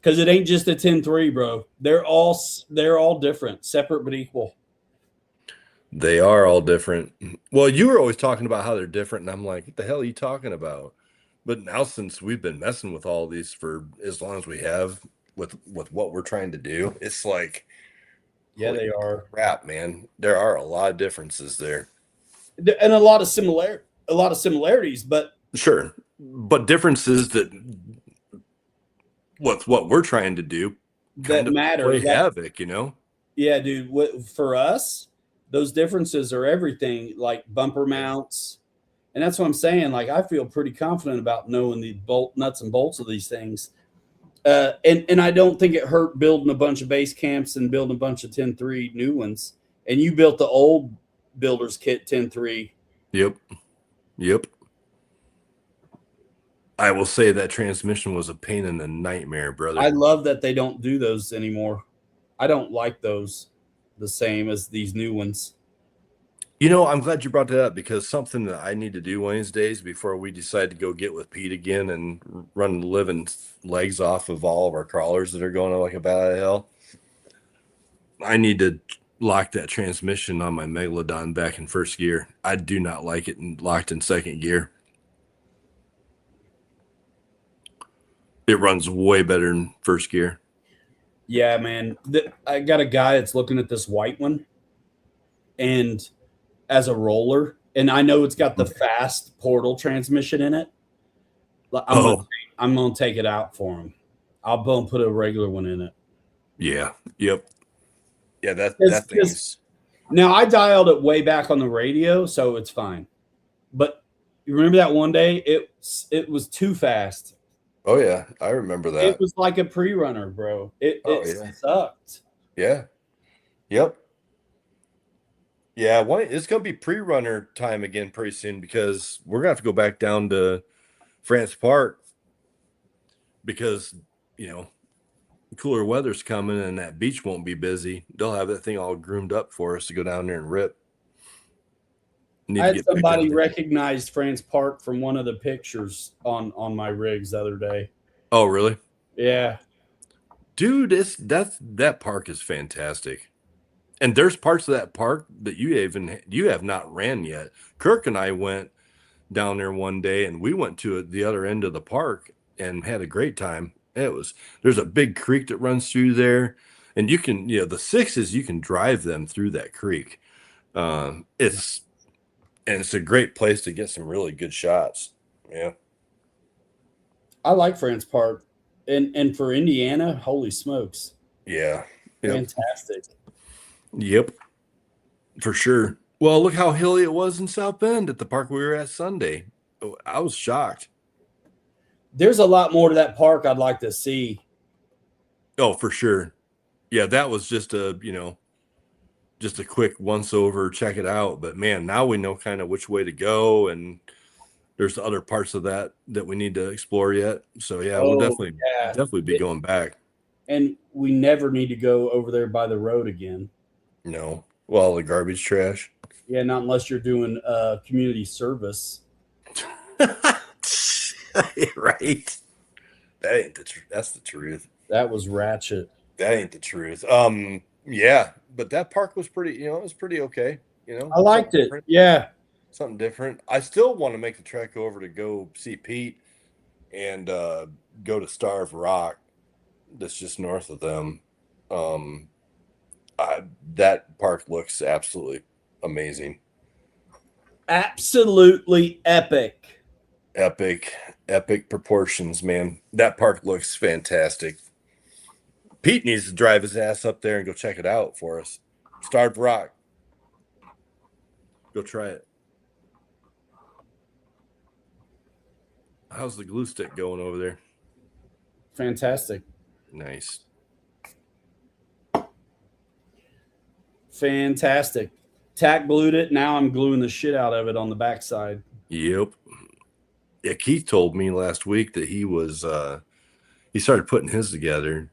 Because it ain't just a 10.3, bro. They're all different, separate but equal. They are all different. Well, you were always talking about how they're different, and I'm like, what the hell are you talking about? But now, since we've been messing with all these for as long as we have with what we're trying to do, it's like, yeah, they are. Crap, man. There are a lot of differences there, and a lot of similarities, but sure, but differences that what we're trying to do that matter. Play havoc, you know. Yeah, dude. For us, those differences are everything. Like bumper mounts, and that's what I'm saying. Like I feel pretty confident about knowing the nuts and bolts of these things. And I don't think it hurt building a bunch of base camps and building a bunch of 10.3 new ones. And you built the old builder's kit 10.3. Yep. I will say that transmission was a pain in the nightmare, brother. I love that they don't do those anymore. I don't like those the same as these new ones. You know, I'm glad you brought that up because something that I need to do one of these days before we decide to go get with Pete again and run the living legs off of all of our crawlers that are going like a bat out of hell. I need to lock that transmission on my Megalodon back in first gear. I do not like it locked in second gear. It runs way better in first gear. Yeah, man. I got a guy that's looking at this white one and as a roller, and I know it's got the fast portal transmission in it. I'm gonna take it out for him. I'll put a regular one in it. Yeah. Yep. Yeah, that thing's. Now I dialed it way back on the radio, so it's fine. But you remember that one day it was too fast. Oh yeah, I remember that. It was like a pre-runner, bro. It sucked. Yeah. Yep. Yeah, it's going to be pre-runner time again pretty soon because we're going to have to go back down to France Park because, you know, cooler weather's coming and that beach won't be busy. They'll have that thing all groomed up for us to go down there and rip. I had somebody recognized France Park from one of the pictures on my rigs the other day. Oh, really? Yeah. Dude, that park is fantastic. And there's parts of that park that you have not ran yet. Kirk and I went down there one day and we went to the other end of the park and had a great time. There's a big creek that runs through there and you can, the sixes, you can drive them through that creek. It's a great place to get some really good shots. Yeah. I like France Park. And for Indiana, holy smokes. Yeah. Fantastic. Yep, for sure. Well, look how hilly it was in South Bend at the park we were at Sunday. I was shocked. There's a lot more to that park I'd like to see. Oh, for sure. Yeah, that was just a quick once over, check it out. But man, now we know kind of which way to go, and there's other parts of that we need to explore yet. So yeah, we'll definitely be going back. And we never need to go over there by the road again. No. Well, the garbage trash. Yeah, not unless you're doing community service. Right. That's the truth. That was ratchet. That ain't the truth. Yeah, but that park was pretty, it was pretty okay. I liked it. Different. Yeah. Something different. I still want to make the trek over to go see Pete and go to Starved Rock. That's just north of them. Um, that park looks absolutely amazing. Absolutely epic. Epic proportions, man. That park looks fantastic. Pete needs to drive his ass up there and go check it out for us. Starved Rock. Go try it. How's the glue stick going over there? Fantastic. Nice. Fantastic. Tack glued it. Now I'm gluing the shit out of it on the backside. Yep. Yeah, Keith told me last week that he started putting his together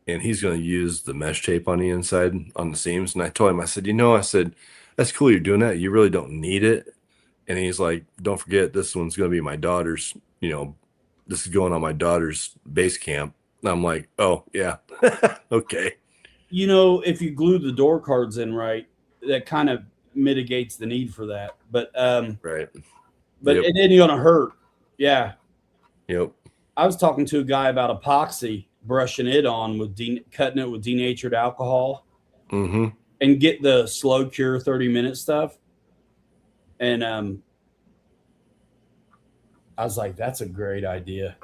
and he's going to use the mesh tape on the inside on the seams. And I told him, I said, that's cool you're doing that. You really don't need it. And he's like, don't forget, this one's going to be my daughter's, this is going on my daughter's base camp. And I'm like, oh, yeah. Okay. If you glue the door cards in right, that kind of mitigates the need for that. But Right. But Yep. it ain't gonna hurt. Yeah. Yep. I was talking to a guy about epoxy, brushing it on with cutting it with denatured alcohol, Mm-hmm. and get the slow cure 30-minute stuff. And I was like, that's a great idea.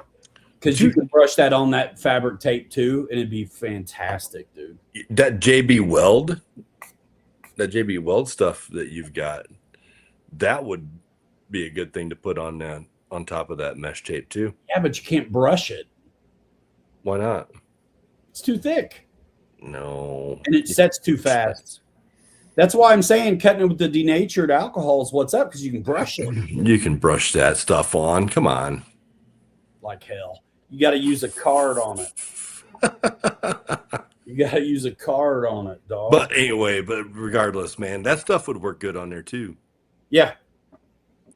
Because you can brush that on that fabric tape too, and it'd be fantastic, dude. That JB Weld stuff that you've got, that would be a good thing to put on top of that mesh tape too. Yeah, but you can't brush it. Why not? It's too thick. No. And it sets too fast. That's why I'm saying cutting it with the denatured alcohol is what's up, because you can brush it. You can brush that stuff on. Come on. Like hell. You got to use a card on it. You got to use a card on it, dog. But anyway, regardless, man, that stuff would work good on there too. Yeah.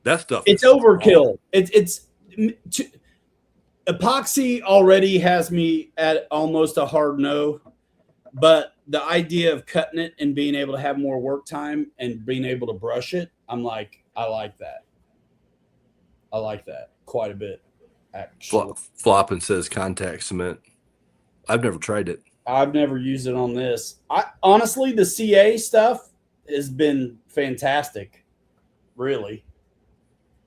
That stuff. It's overkill. It's epoxy already has me at almost a hard no, but the idea of cutting it and being able to have more work time and being able to brush it, I'm like, I like that. I like that quite a bit, actually. Flopping says contact cement. I've never tried it. I've never used it on this. Honestly, the CA stuff has been fantastic. Really.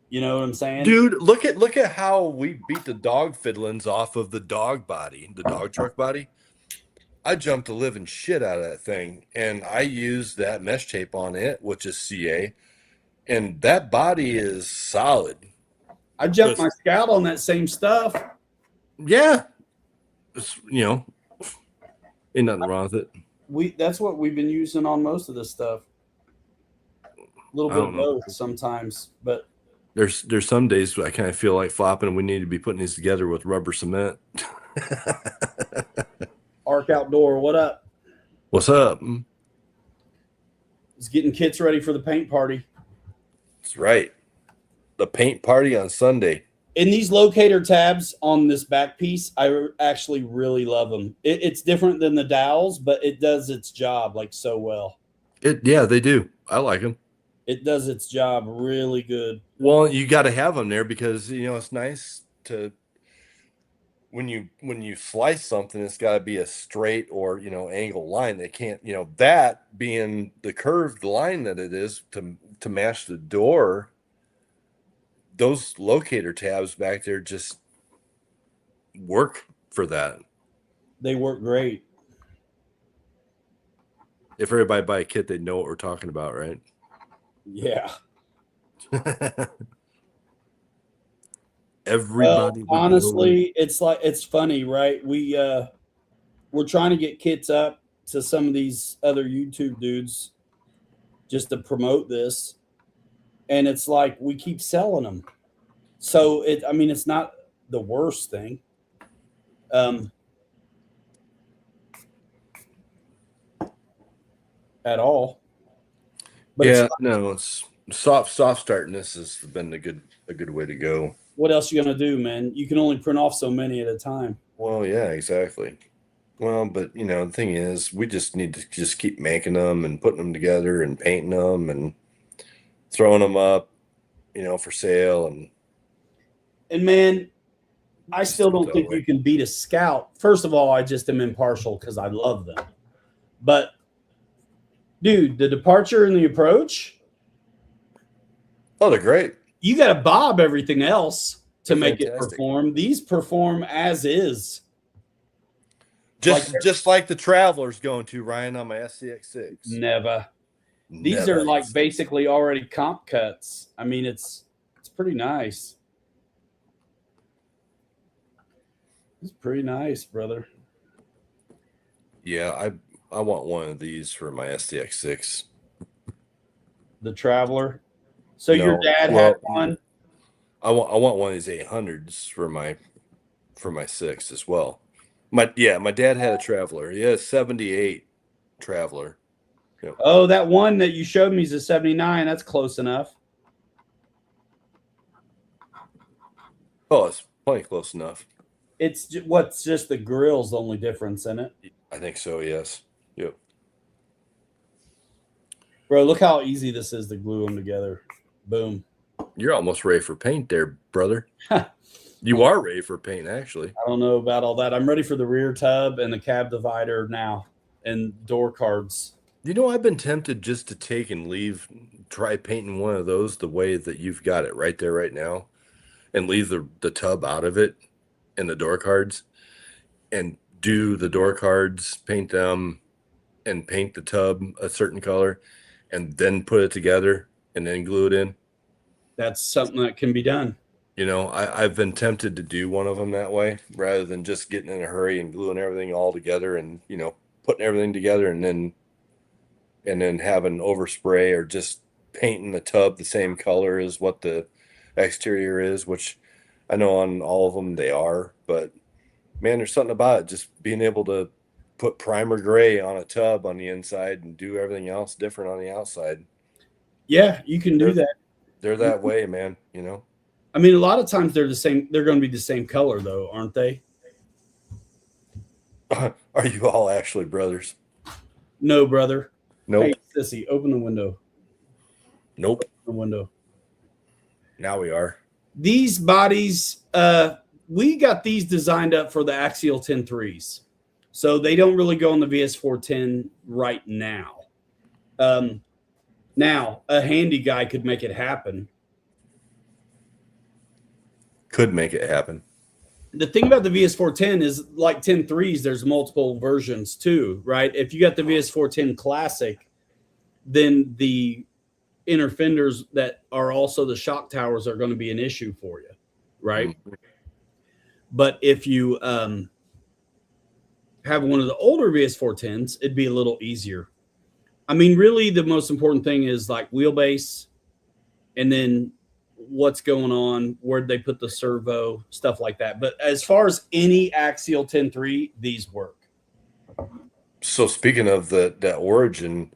You know what I'm saying? Dude, look at how we beat the dog fiddlings off of the dog body, the dog truck body. I jumped the living shit out of that thing, and I used that mesh tape on it, which is CA, and that body is solid. I jumped my Scout on that same stuff. Yeah. It's, ain't nothing wrong with it. That's what we've been using on most of this stuff. A little bit of both sometimes, but there's some days I kind of feel like flopping, and we need to be putting these together with rubber cement. Arc Outdoor, what up? What's up? It's getting kits ready for the paint party. That's right. The paint party on Sunday. And these locator tabs on this back piece, I actually really love them. It's different than the dowels, but it does its job like so well. Yeah, they do. I like them. It does its job really good. Well, you got to have them there because it's nice to when you slice something, it's got to be a straight or angle line. They can't that being the curved line that it is to match the door. Those locator tabs back there just work for that. They work great. If everybody buy a kit, they know what we're talking about, right? Yeah. Everybody. Well, honestly, it's funny, right? We're trying to get kits up to some of these other YouTube dudes just to promote this, and it's like we keep selling them. So it's not the worst thing. At all. But yeah, it's soft starting. This has been a good way to go. What else you gonna do, man? You can only print off so many at a time. Well, yeah, exactly. Well, but the thing is, we just need to just keep making them and putting them together and painting them and throwing them up, for sale. And man, I still don't think you can beat a Scout. First of all, I just am impartial because I love them. But, dude, the departure and the approach, Oh, they're great. you got to bob everything else to They're make fantastic. it perform. These perform as is. Just like the Traveler's going to, Ryan, on my SCX6. Never. These are like basically already comp cuts. I mean, it's pretty nice. It's pretty nice, brother. Yeah, I want one of these for my STX6. The Traveler. So your dad had one? I want one of these 800s for my 6 as well. My dad had a Traveler. He had a 78 Traveler. Yep. Oh, that one that you showed me is a 79. That's close enough. Oh, it's plenty close enough. It's what's just the grill's the only difference in it. I think so, yes. Yep. Bro, look how easy this is to glue them together. Boom. You're almost ready for paint there, brother. You are ready for paint, actually. I don't know about all that. I'm ready for the rear tub and the cab divider now and door cards. You know, I've been tempted just to take and try painting one of those the way that you've got it right there right now and leave the tub out of it and the door cards and do the door cards, paint them and paint the tub a certain color and then put it together and then glue it in. That's something that can be done. You know, I've been tempted to do one of them that way rather than just getting in a hurry and gluing everything all together and, you know, putting everything together and then having overspray or just painting the tub the same color as what the exterior is, which I know on all of them they are, but man, there's something about it, just being able to put primer gray on a tub on the inside and do everything else different on the outside. Yeah, you can do that. They're that way, man, you know? I mean, a lot of times they're the same. They're going to be the same color, though, aren't they? Are you all actually brothers? No, brother. Nope. Hey, sissy, open the window. Nope. Open the window. Now we are. These bodies, we got these designed up for the Axial 10.3s. So they don't really go on the VS410 right now. Now, a handy guy could make it happen. Could make it happen. The thing about the VS410 is like 10.3s, there's multiple versions too, right? If you got the VS410 Classic, then the inner fenders that are also the shock towers are going to be an issue for you, right? Mm-hmm. But if you have one of the older VS410s, it'd be a little easier. I mean, really, the most important thing is like wheelbase and then what's going on, where'd they put the servo, stuff like that. But as far as any Axial 10.3, these work. So speaking of that Origin,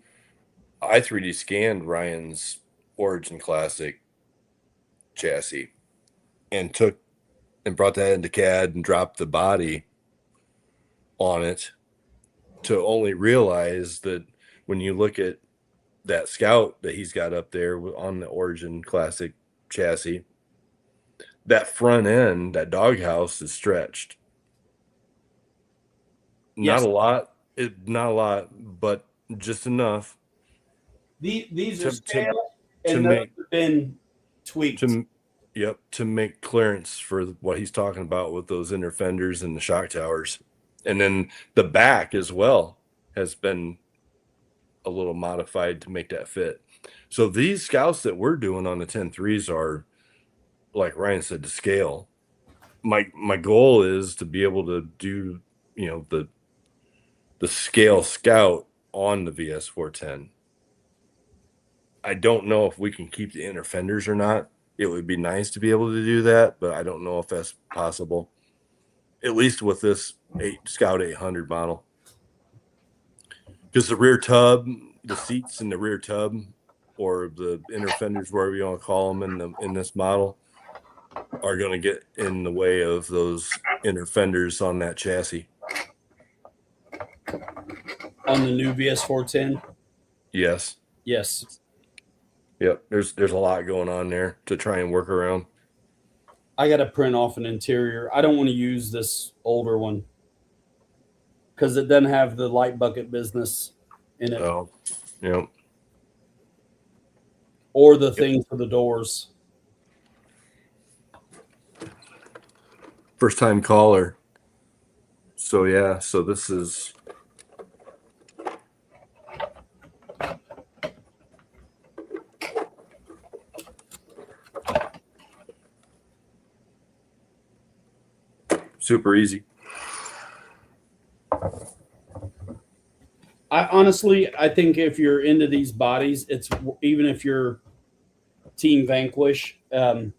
I 3D scanned Ryan's Origin Classic chassis and brought that into CAD and dropped the body on it to only realize that when you look at that Scout that he's got up there on the Origin Classic chassis, that front end, that doghouse is stretched. Yes. Not a lot, but just enough. These are scale and those have been tweaked. To make clearance for what he's talking about with those inner fenders and the shock towers. And then the back as well has been a little modified to make that fit. So these Scouts that we're doing on the 10.3s are, like Ryan said, to scale. My goal is to be able to do, you know, the scale Scout on the VS410. I don't know if we can keep the inner fenders or not. It would be nice to be able to do that, but I don't know if that's possible. At least with this Scout 800 model. Because the rear tub, the seats in the rear tub, or the inner fenders, whatever you want to call them in this model, are going to get in the way of those inner fenders on that chassis. On the new VS410? Yes. Yes. Yep. There's a lot going on there to try and work around. I got to print off an interior. I don't want to use this older one because it doesn't have the light bucket business in it Oh, yeah. or the thing for the doors. First time caller. So yeah, so this is super easy. I think if you're into these bodies, it's even if you're Team Vanquish, dude,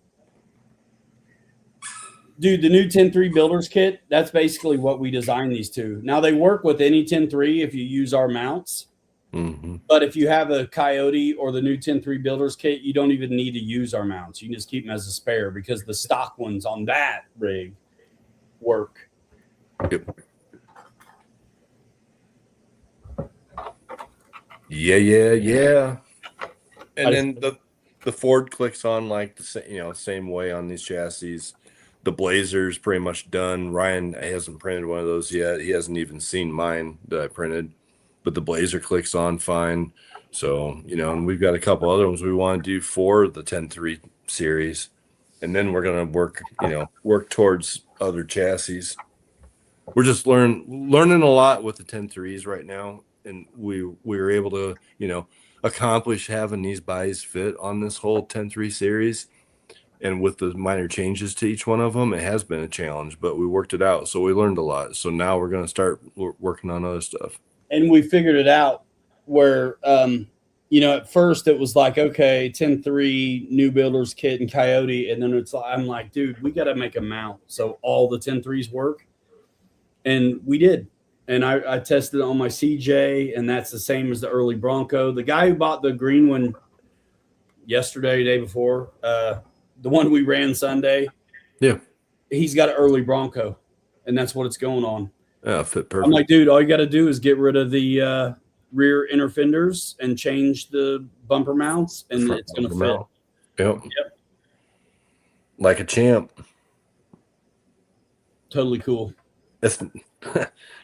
the new 10.3 builders kit, that's basically what we designed these to. Now they work with any 10.3 if you use our mounts. Mm-hmm. But if you have a Coyote or the new 10.3 builders kit, you don't even need to use our mounts. You can just keep them as a spare because the stock ones on that rig work. Yep. Yeah. And then the Ford clicks on like the same way on these chassis. The Blazer's pretty much done. Ryan hasn't printed one of those yet. He hasn't even seen mine that I printed, but the Blazer clicks on fine. So, and we've got a couple other ones we want to do for the 10.3 series. And then we're going to work towards other chassis. We're just learning a lot with the 10.3s right now. And we were able to, accomplish having these bodies fit on this whole 10.3 series. And with the minor changes to each one of them, it has been a challenge, but we worked it out. So we learned a lot. So now we're going to start working on other stuff. And we figured it out where, at first it was like, okay, 10.3 new builders kit and Coyote. And then I'm like, dude, we got to make a mount so all the 10.3s work. And we did. And I tested it on my CJ, and that's the same as the early Bronco. The guy who bought the green one yesterday, day before, the one we ran Sunday, yeah, he's got an early Bronco, and that's what it's going on. Yeah, fit perfect. I'm like, dude, all you got to do is get rid of the rear inner fenders and change the bumper mounts, and it's going to fit. Yep. Like a champ. Totally cool.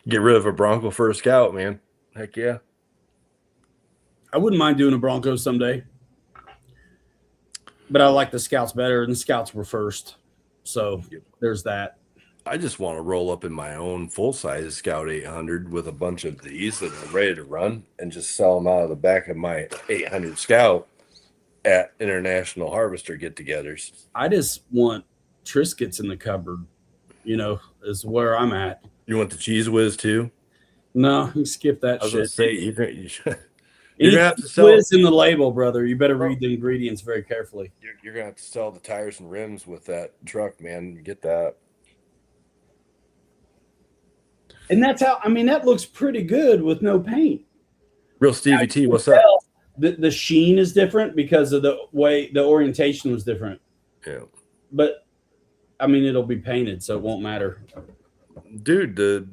Get rid of a Bronco for a Scout, man. Heck yeah. I wouldn't mind doing a Bronco someday, but I like the Scouts better, and the Scouts were first. So there's that. I just want to roll up in my own full-size Scout 800 with a bunch of these that are ready to run and just sell them out of the back of my 800 Scout at international harvester get-togethers. I just want Triscuits in the cupboard, is where I'm at. You want the Cheese Whiz too? No, you skip that shit. I was going to say, you're going to have to sell Whiz in the label, brother. You better read the ingredients very carefully. You're going to have to sell the tires and rims with that truck, man. You get that. And that's how, that looks pretty good with no paint. Real Stevie T, what's up? The sheen is different because of the way the orientation was different. Yeah. But, it'll be painted, so it won't matter. Dude, the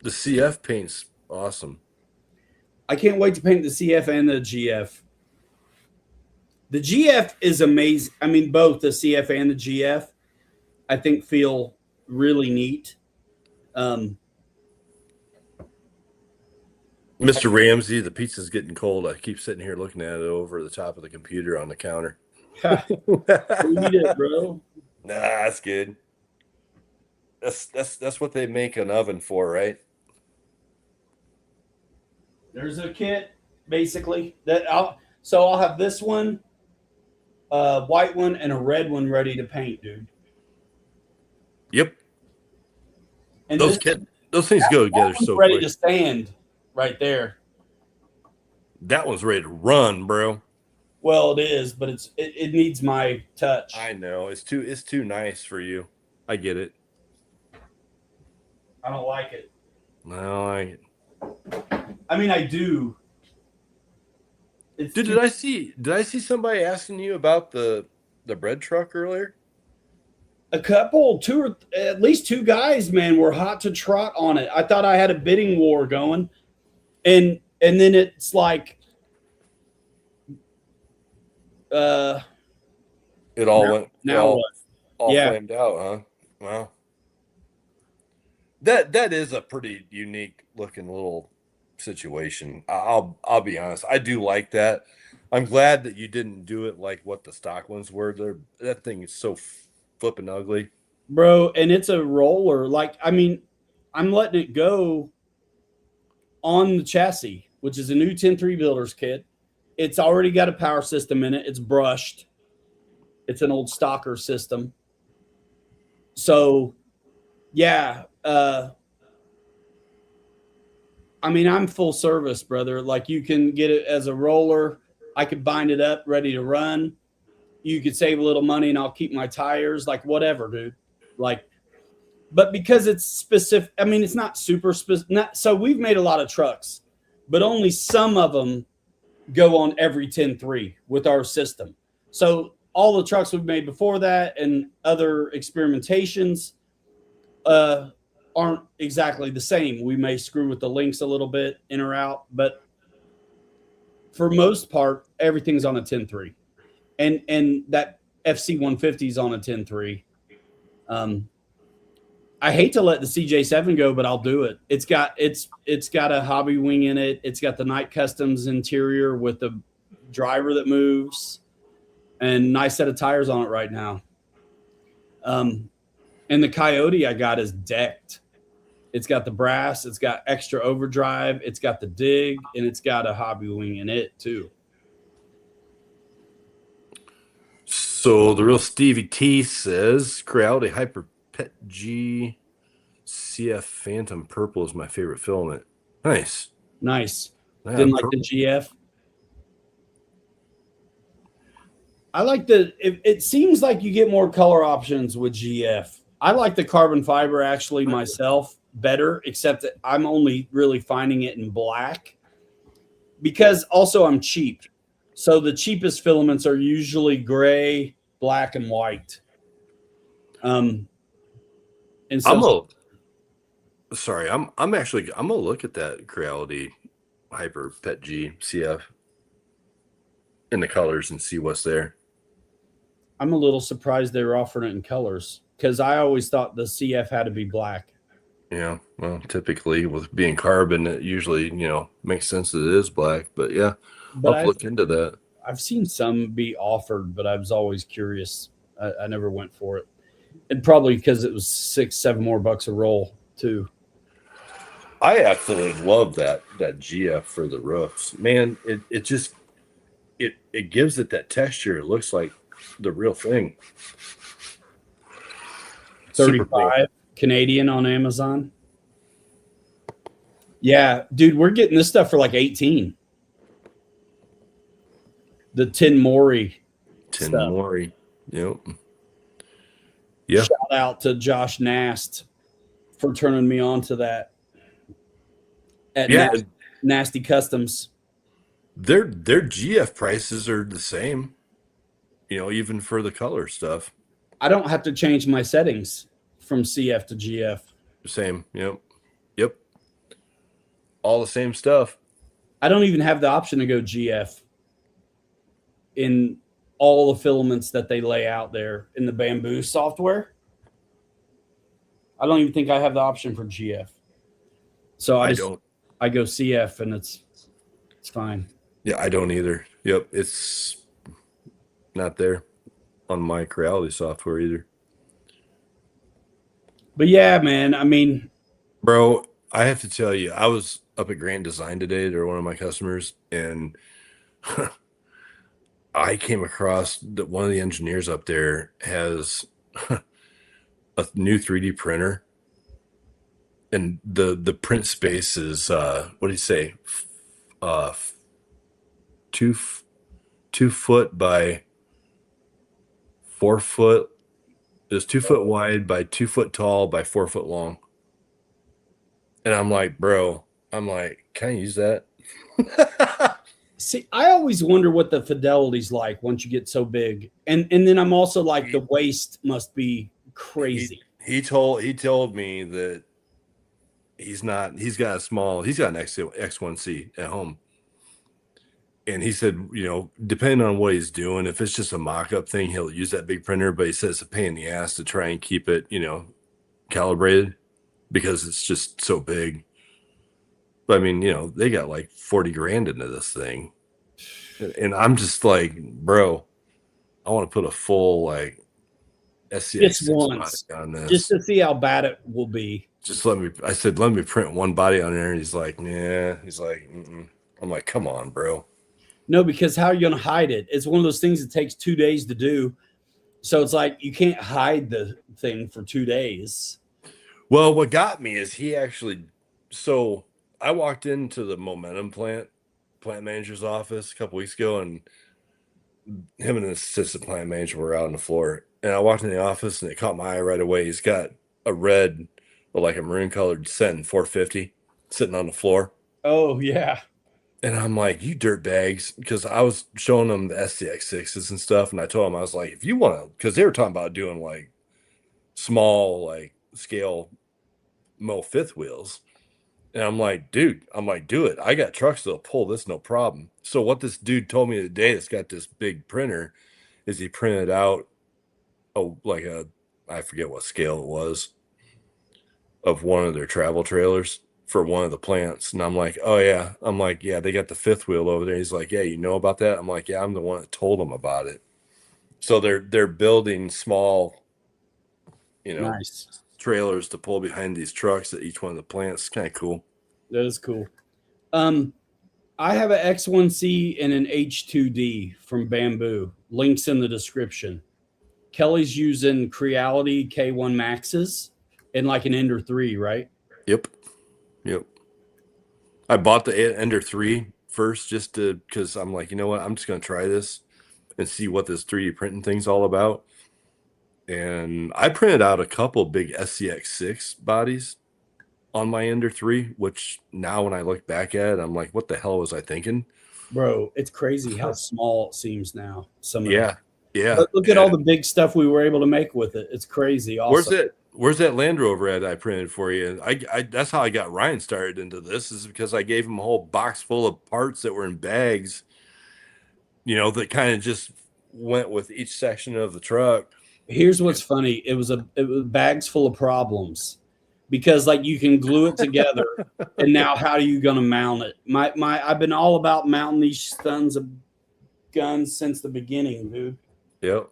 CF paint's awesome. I can't wait to paint the CF and the GF. The GF is amazing. Both the CF and the GF, I think, feel really neat. Mr. Ramsey, the pizza's getting cold. I keep sitting here looking at it over the top of the computer on the counter. Eat it, bro. Nah, that's good. That's what they make an oven for, right? There's a kit, basically. I'll have this one, a white one, and a red one ready to paint, dude. Yep. And those things go together so ready quick. To stand right there. That one's ready to run, bro. Well, it is, but it needs my touch. I know. It's too nice for you. I get it. I don't like it. No, I do. Dude, did I see somebody asking you about the bread truck earlier? A couple, at least two guys, man, were hot to trot on it. I thought I had a bidding war going, and then it's like, it all went. Now what? all Yeah, flamed out, huh? Wow. That is a pretty unique looking little situation. I'll be honest. I do like that. I'm glad that you didn't do it like what the stock ones were. That thing is so flipping ugly. bro, and it's a roller. Like, I mean, I'm letting it go on the chassis, which is a new 10.3 builder's kit. It's already got a power system in it. It's brushed. It's an old stocker system. So, yeah, I mean, I'm full service, brother. Like, you can get it as a roller. I could bind it up, ready to run. You could save a little money, and I'll keep my tires. Like, whatever, dude. Like, but because it's specific, I mean, it's not super specific. So we've made a lot of trucks, but only some of them go on every 10.3 with our system. So all the trucks we've made before that and other experimentations aren't exactly the same. We may screw with the links a little bit in or out, but for most part, everything's on a 10.3. And that FC 150 is on a 10.3. I hate to let the CJ7 go, but I'll do it. It's got a hobby wing in it. It's got the Night Customs interior with the driver that moves, and nice set of tires on it right now. And the Coyote I got is decked. It's got the brass. It's got extra overdrive. It's got the dig, and it's got a hobby wing in it too. So the real Stevie T says Creality Hyper Pet G CF Phantom Purple is my favorite filament. Nice. Nice. Yeah, Didn't like purple. the GF. I like it seems like you get more color options with GF. I like the carbon fiber actually myself better, except that I'm only really finding it in black because also I'm cheap. So the cheapest filaments are usually gray, black, and white. And so I'm actually I'm gonna look at that Creality Hyper Pet G CF in the colors and see what's there. I'm a little surprised they were offering it in colors because I always thought the CF had to be black. Yeah, well, typically with being carbon, it usually, makes sense that it is black. But yeah, I'll But have to look into that. I've seen some be offered, but I was always curious. I never went for it. And probably because it was $6-7 more bucks a roll too. I absolutely love that GF for the roofs. Man, it just it gives it that texture. It looks like the real thing. Super 35 cool. Canadian on Amazon. Yeah, dude, we're getting this stuff for like 18. The Tin Mori. Tin stuff. Mori. Yep. Yeah. Shout out to Josh Nast for turning me on to that. At Nasty Customs. Their GF prices are the same. Even for the color stuff. I don't have to change my settings from CF to GF. Same. Yep. All the same stuff. I don't even have the option to go GF in all the filaments that they lay out there in the Bambu software. I don't even think I have the option for GF. So I go CF and it's fine. Yeah, I don't either. Yep, it's not there on my Creality software either. But yeah, man, I mean, bro, I have to tell you, I was up at Grand Design today. They're one of my customers, and I came across that one of the engineers up there has a new 3D printer, and the print space is what do you say, 2 foot by 4 foot. It's 2 foot wide by 2 foot tall by 4 foot long. And I'm like, bro, can I use that? see, I always wonder what the fidelity's like once you get so big. And then I'm also like, the waist must be crazy. He told me that he's got an X1C at home. And he said, depending on what he's doing, if it's just a mock-up thing, he'll use that big printer. But he says it's a pain in the ass to try and keep it, calibrated because it's just so big. But I mean, they got like 40 grand into this thing. And I'm just like, bro, I want to put a full like Just SCX6 once, body on this. just to see how bad it will be. I said, let me print one body on there. And he's like, nah. He's like, mm-mm. I'm like, come on, bro. No, because how are you going to hide it? It's one of those things that takes 2 days to do. So it's like you can't hide the thing for 2 days. Well, what got me is so I walked into the Momentum plant manager's office a couple weeks ago, and him and the assistant plant manager were out on the floor. And I walked in the office and it caught my eye right away. He's got a red, or like a maroon colored Sen 450 sitting on the floor. Oh, yeah. And I'm like, you dirt bags, because I was showing them the SCX6s and stuff. And I told them, I was like, if you want to, because they were talking about doing like small, like scale Mo fifth wheels. And I'm like, dude, do it. I got trucks that'll pull this, no problem. So what this dude told me today that's got this big printer is he printed out I forget what scale it was, of one of their travel trailers for one of the plants. And I'm like, oh yeah. I'm like, yeah, they got the fifth wheel over there. He's like, yeah, you know about that? I'm like, yeah, I'm the one that told them about it. So they're building small, Nice. trailers to pull behind these trucks at each one of the plants. It's kind of cool. That is cool. I have an X1C and an H2D from Bambu. Links in the description. Kelly's using Creality K1 Maxes and like an Ender 3, right? Yep. I bought the Ender 3 first just because I'm like, you know what? I'm just going to try this and see what this 3D printing thing's all about. And I printed out a couple big SCX6 bodies on my Ender 3, which now when I look back at it, I'm like, what the hell was I thinking? Bro, it's crazy how small it seems now. Yeah. But look at all the big stuff we were able to make with it. It's crazy. Awesome. Where's that Land Rover at I printed for you? I that's how I got Ryan started into this, is because I gave him a whole box full of parts that were in bags, that kind of just went with each section of the truck. Here's what's funny. It was bags full of problems because like you can glue it together and now how are you going to mount it? I've been all about mounting these sons of guns since the beginning, dude. Yep.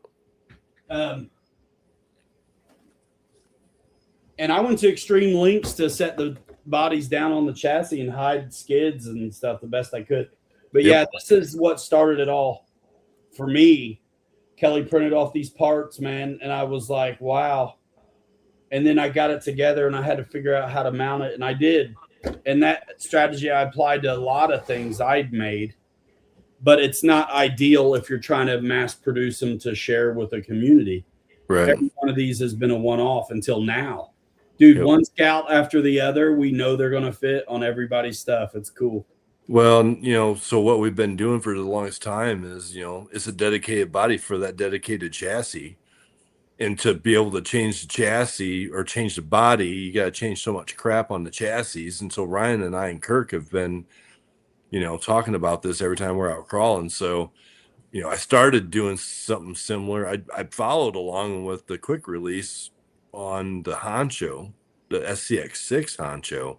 And I went to extreme lengths to set the bodies down on the chassis and hide skids and stuff the best I could. But yeah, this is what started it all for me. Kelly printed off these parts, man, and I was like, wow. And then I got it together and I had to figure out how to mount it, and I did. And that strategy I applied to a lot of things I'd made, but it's not ideal if you're trying to mass produce them to share with a community. Right. Every one of these has been a one-off until now. Dude, one Scout after the other, we know they're going to fit on everybody's stuff. It's cool. Well, so what we've been doing for the longest time is, it's a dedicated body for that dedicated chassis. And to be able to change the chassis or change the body, you got to change so much crap on the chassis. And so Ryan and I and Kirk have been, talking about this every time we're out crawling. So, I started doing something similar. I followed along with the quick release on the Honcho, the SCX6 Honcho.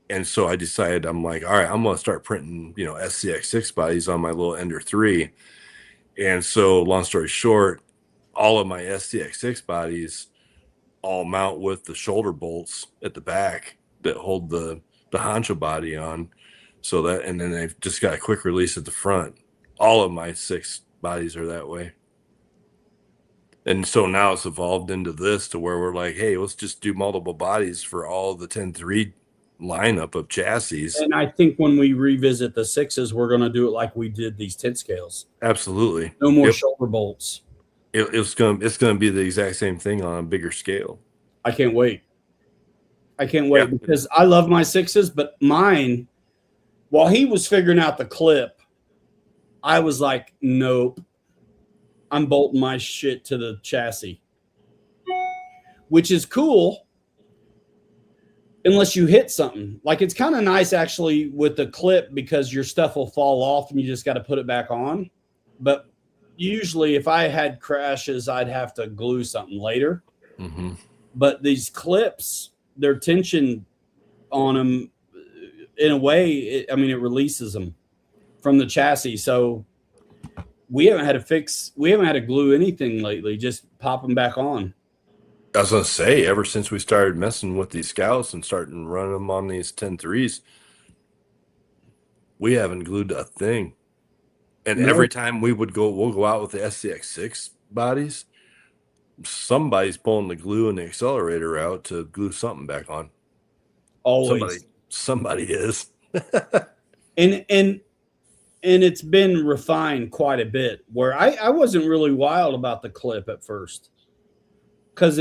And so I decided, I'm like, all right, I'm going to start printing, SCX6 bodies on my little Ender 3. And so long story short, all of my SCX6 bodies all mount with the shoulder bolts at the back that hold the Honcho body on. So that, and then they've just got a quick release at the front. All of my 6 bodies are that way. And so now it's evolved into this to where we're like, hey, let's just do multiple bodies for all the 10-3 lineup of chassis. And I think when we revisit the 6s, we're going to do it like we did these 10 scales. Absolutely. No more shoulder bolts. It's gonna be the exact same thing on a bigger scale. I can't wait. Because I love my 6s, but mine, while he was figuring out the clip, I was like, nope. I'm bolting my shit to the chassis, which is cool. unless you hit something. Like it's kind of nice actually with the clip because your stuff will fall off and you just got to put it back on. But usually if I had crashes, I'd have to glue something later. Mm-hmm. But these clips, their tension on them, in a way, it releases them from the chassis. So we haven't had to glue anything lately. Just pop them back on. I was gonna say, ever since we started messing with these Scouts and starting running them on these 10-3s, we haven't glued a thing. And No. every time we'll go out with the SCX6 bodies, somebody's pulling the glue and the accelerator out to glue something back on. Always. Somebody is. And it's been refined quite a bit. Where I wasn't really wild about the clip at first, because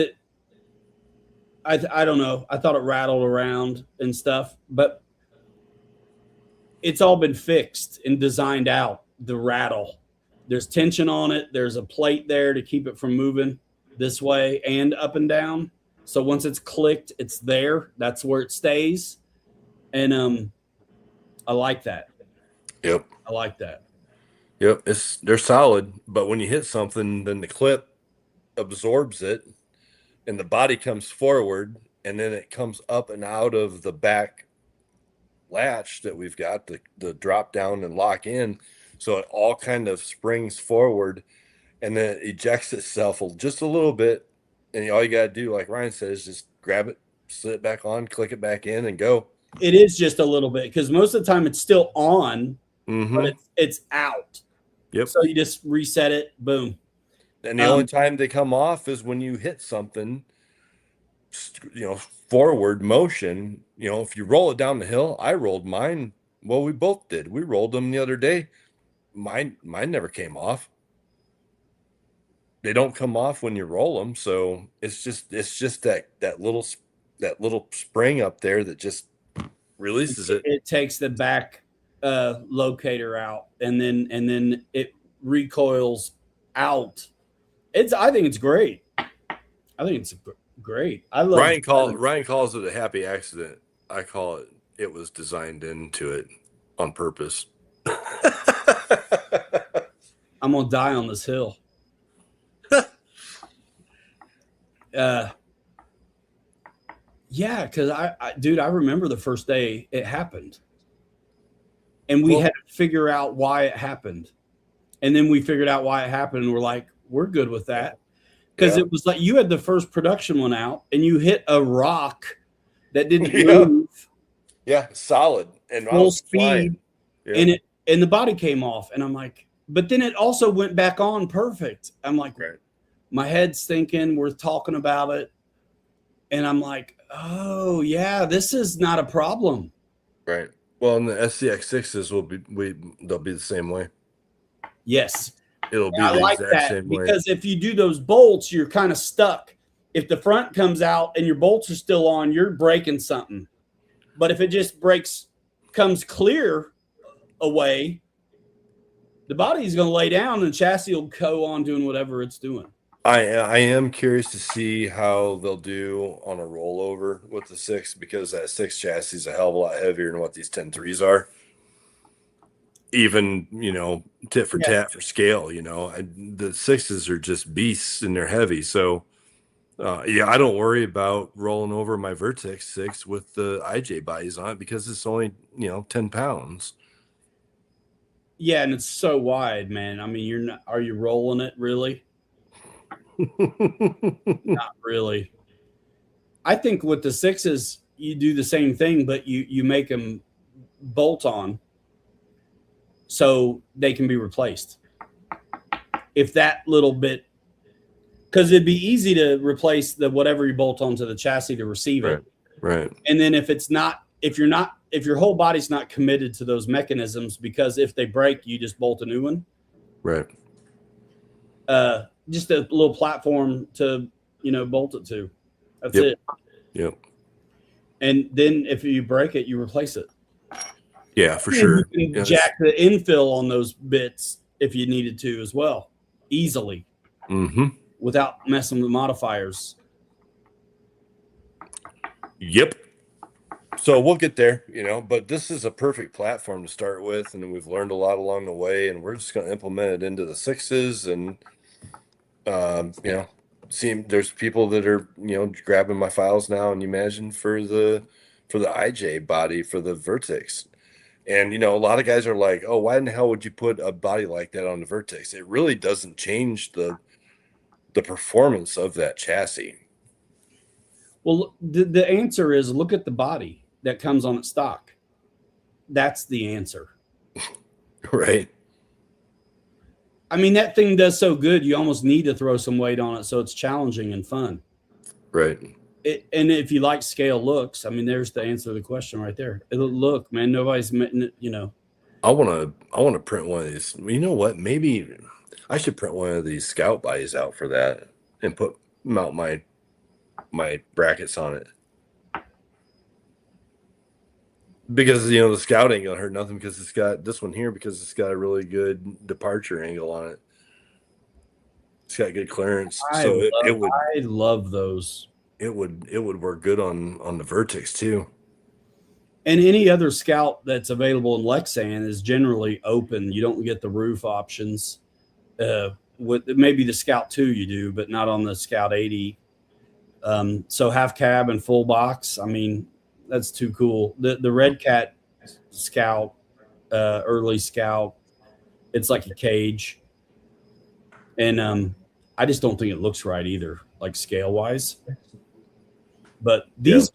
I don't know. I thought it rattled around and stuff, but it's all been fixed and designed out. The rattle, there's tension on it. There's a plate there to keep it from moving this way and up and down. So once it's clicked, it's there. That's where it stays. And I like that. Yep. I like that. Yep. They're solid, but when you hit something, then the clip absorbs it and the body comes forward and then it comes up and out of the back latch that we've got, the drop down and lock in. So it all kind of springs forward and then it ejects itself just a little bit. And all you got to do, like Ryan says, just grab it, sit it back on, click it back in and go. It is just a little bit because most of the time it's still on, but it's out. Yep. So you just reset it, boom. And the only time they come off is when you hit something, forward motion. If you roll it down the hill, I rolled mine. Well, we both did. We rolled them the other day. Mine never came off. They don't come off when you roll them. So it's just that little spring up there that just releases it. It takes the back locator out and then it recoils out. I think it's great. I think it's great. I love Ryan calls it a happy accident. I call it was designed into it on purpose. I'm gonna die on this hill. Yeah, because I remember the first day it happened. And we had to figure out why it happened. And then we figured out why it happened, and we're like, we're good with that. Because it was like you had the first production one out and you hit a rock that didn't move. Yeah, solid and full speed. Yeah. And the body came off. And I'm like, but then it also went back on perfect. I'm like, my head's thinking, we're talking about it. And I'm like, oh yeah, this is not a problem. Right. Well, and the SCX6s they'll be the same way. Yes. It'll be the exact same way. Because if you do those bolts, you're kind of stuck. If the front comes out and your bolts are still on, you're breaking something. But if it just comes clear away, the body's going to lay down and the chassis will go on doing whatever it's doing. I am curious to see how they'll do on a rollover with the 6 because that 6 chassis is a hell of a lot heavier than what these 10-3s are. Even, tit for tat for scale, the 6s are just beasts and they're heavy. So, I don't worry about rolling over my Vertex 6 with the IJ bodies on it because it's only, 10 pounds. Yeah, and it's so wide, man. I mean, are you rolling it really? Not really. I think with the 6s, you do the same thing, but you make them bolt on so they can be replaced. If that little bit, because it'd be easy to replace whatever you bolt onto the chassis to receive it. Right. And then if your whole body's not committed to those mechanisms, because if they break, you just bolt a new one. Right. Just a little platform to, bolt it to. That's it. Yep. And then if you break it, you replace it. Yeah, for sure. You can jack the infill on those bits if you needed to as well, easily, without messing with modifiers. Yep. So we'll get there, but this is a perfect platform to start with, and we've learned a lot along the way, and we're just going to implement it into the sixes, and seeing there's people that are grabbing my files now, and you imagine for the IJ body for the Vertex, and a lot of guys are like, oh, why in the hell would you put a body like that on the Vertex? It really doesn't change the performance of that chassis. Well, the answer is look at the body that comes on its stock. That's the answer. Right. I mean, that thing does so good, you almost need to throw some weight on it so it's challenging and fun. Right. And if you like scale looks, I mean, there's the answer to the question right there. Look, man, nobody's, I want to print one of these. You know what? Maybe I should print one of these scout bodies out for that and mount my brackets on it. Because the scout ain't gonna hurt nothing because it's got this one here because it's got a really good departure angle on it. It's got good clearance, so I love those. It would work good on the Vertex too. And any other scout that's available in Lexan is generally open. You don't get the roof options. With maybe the Scout 2 you do, but not on the Scout 80. So half cab and full box. I mean, that's too cool. The Red Cat Scout, early Scout, it's like a cage. And I just don't think it looks right either, like scale wise. But these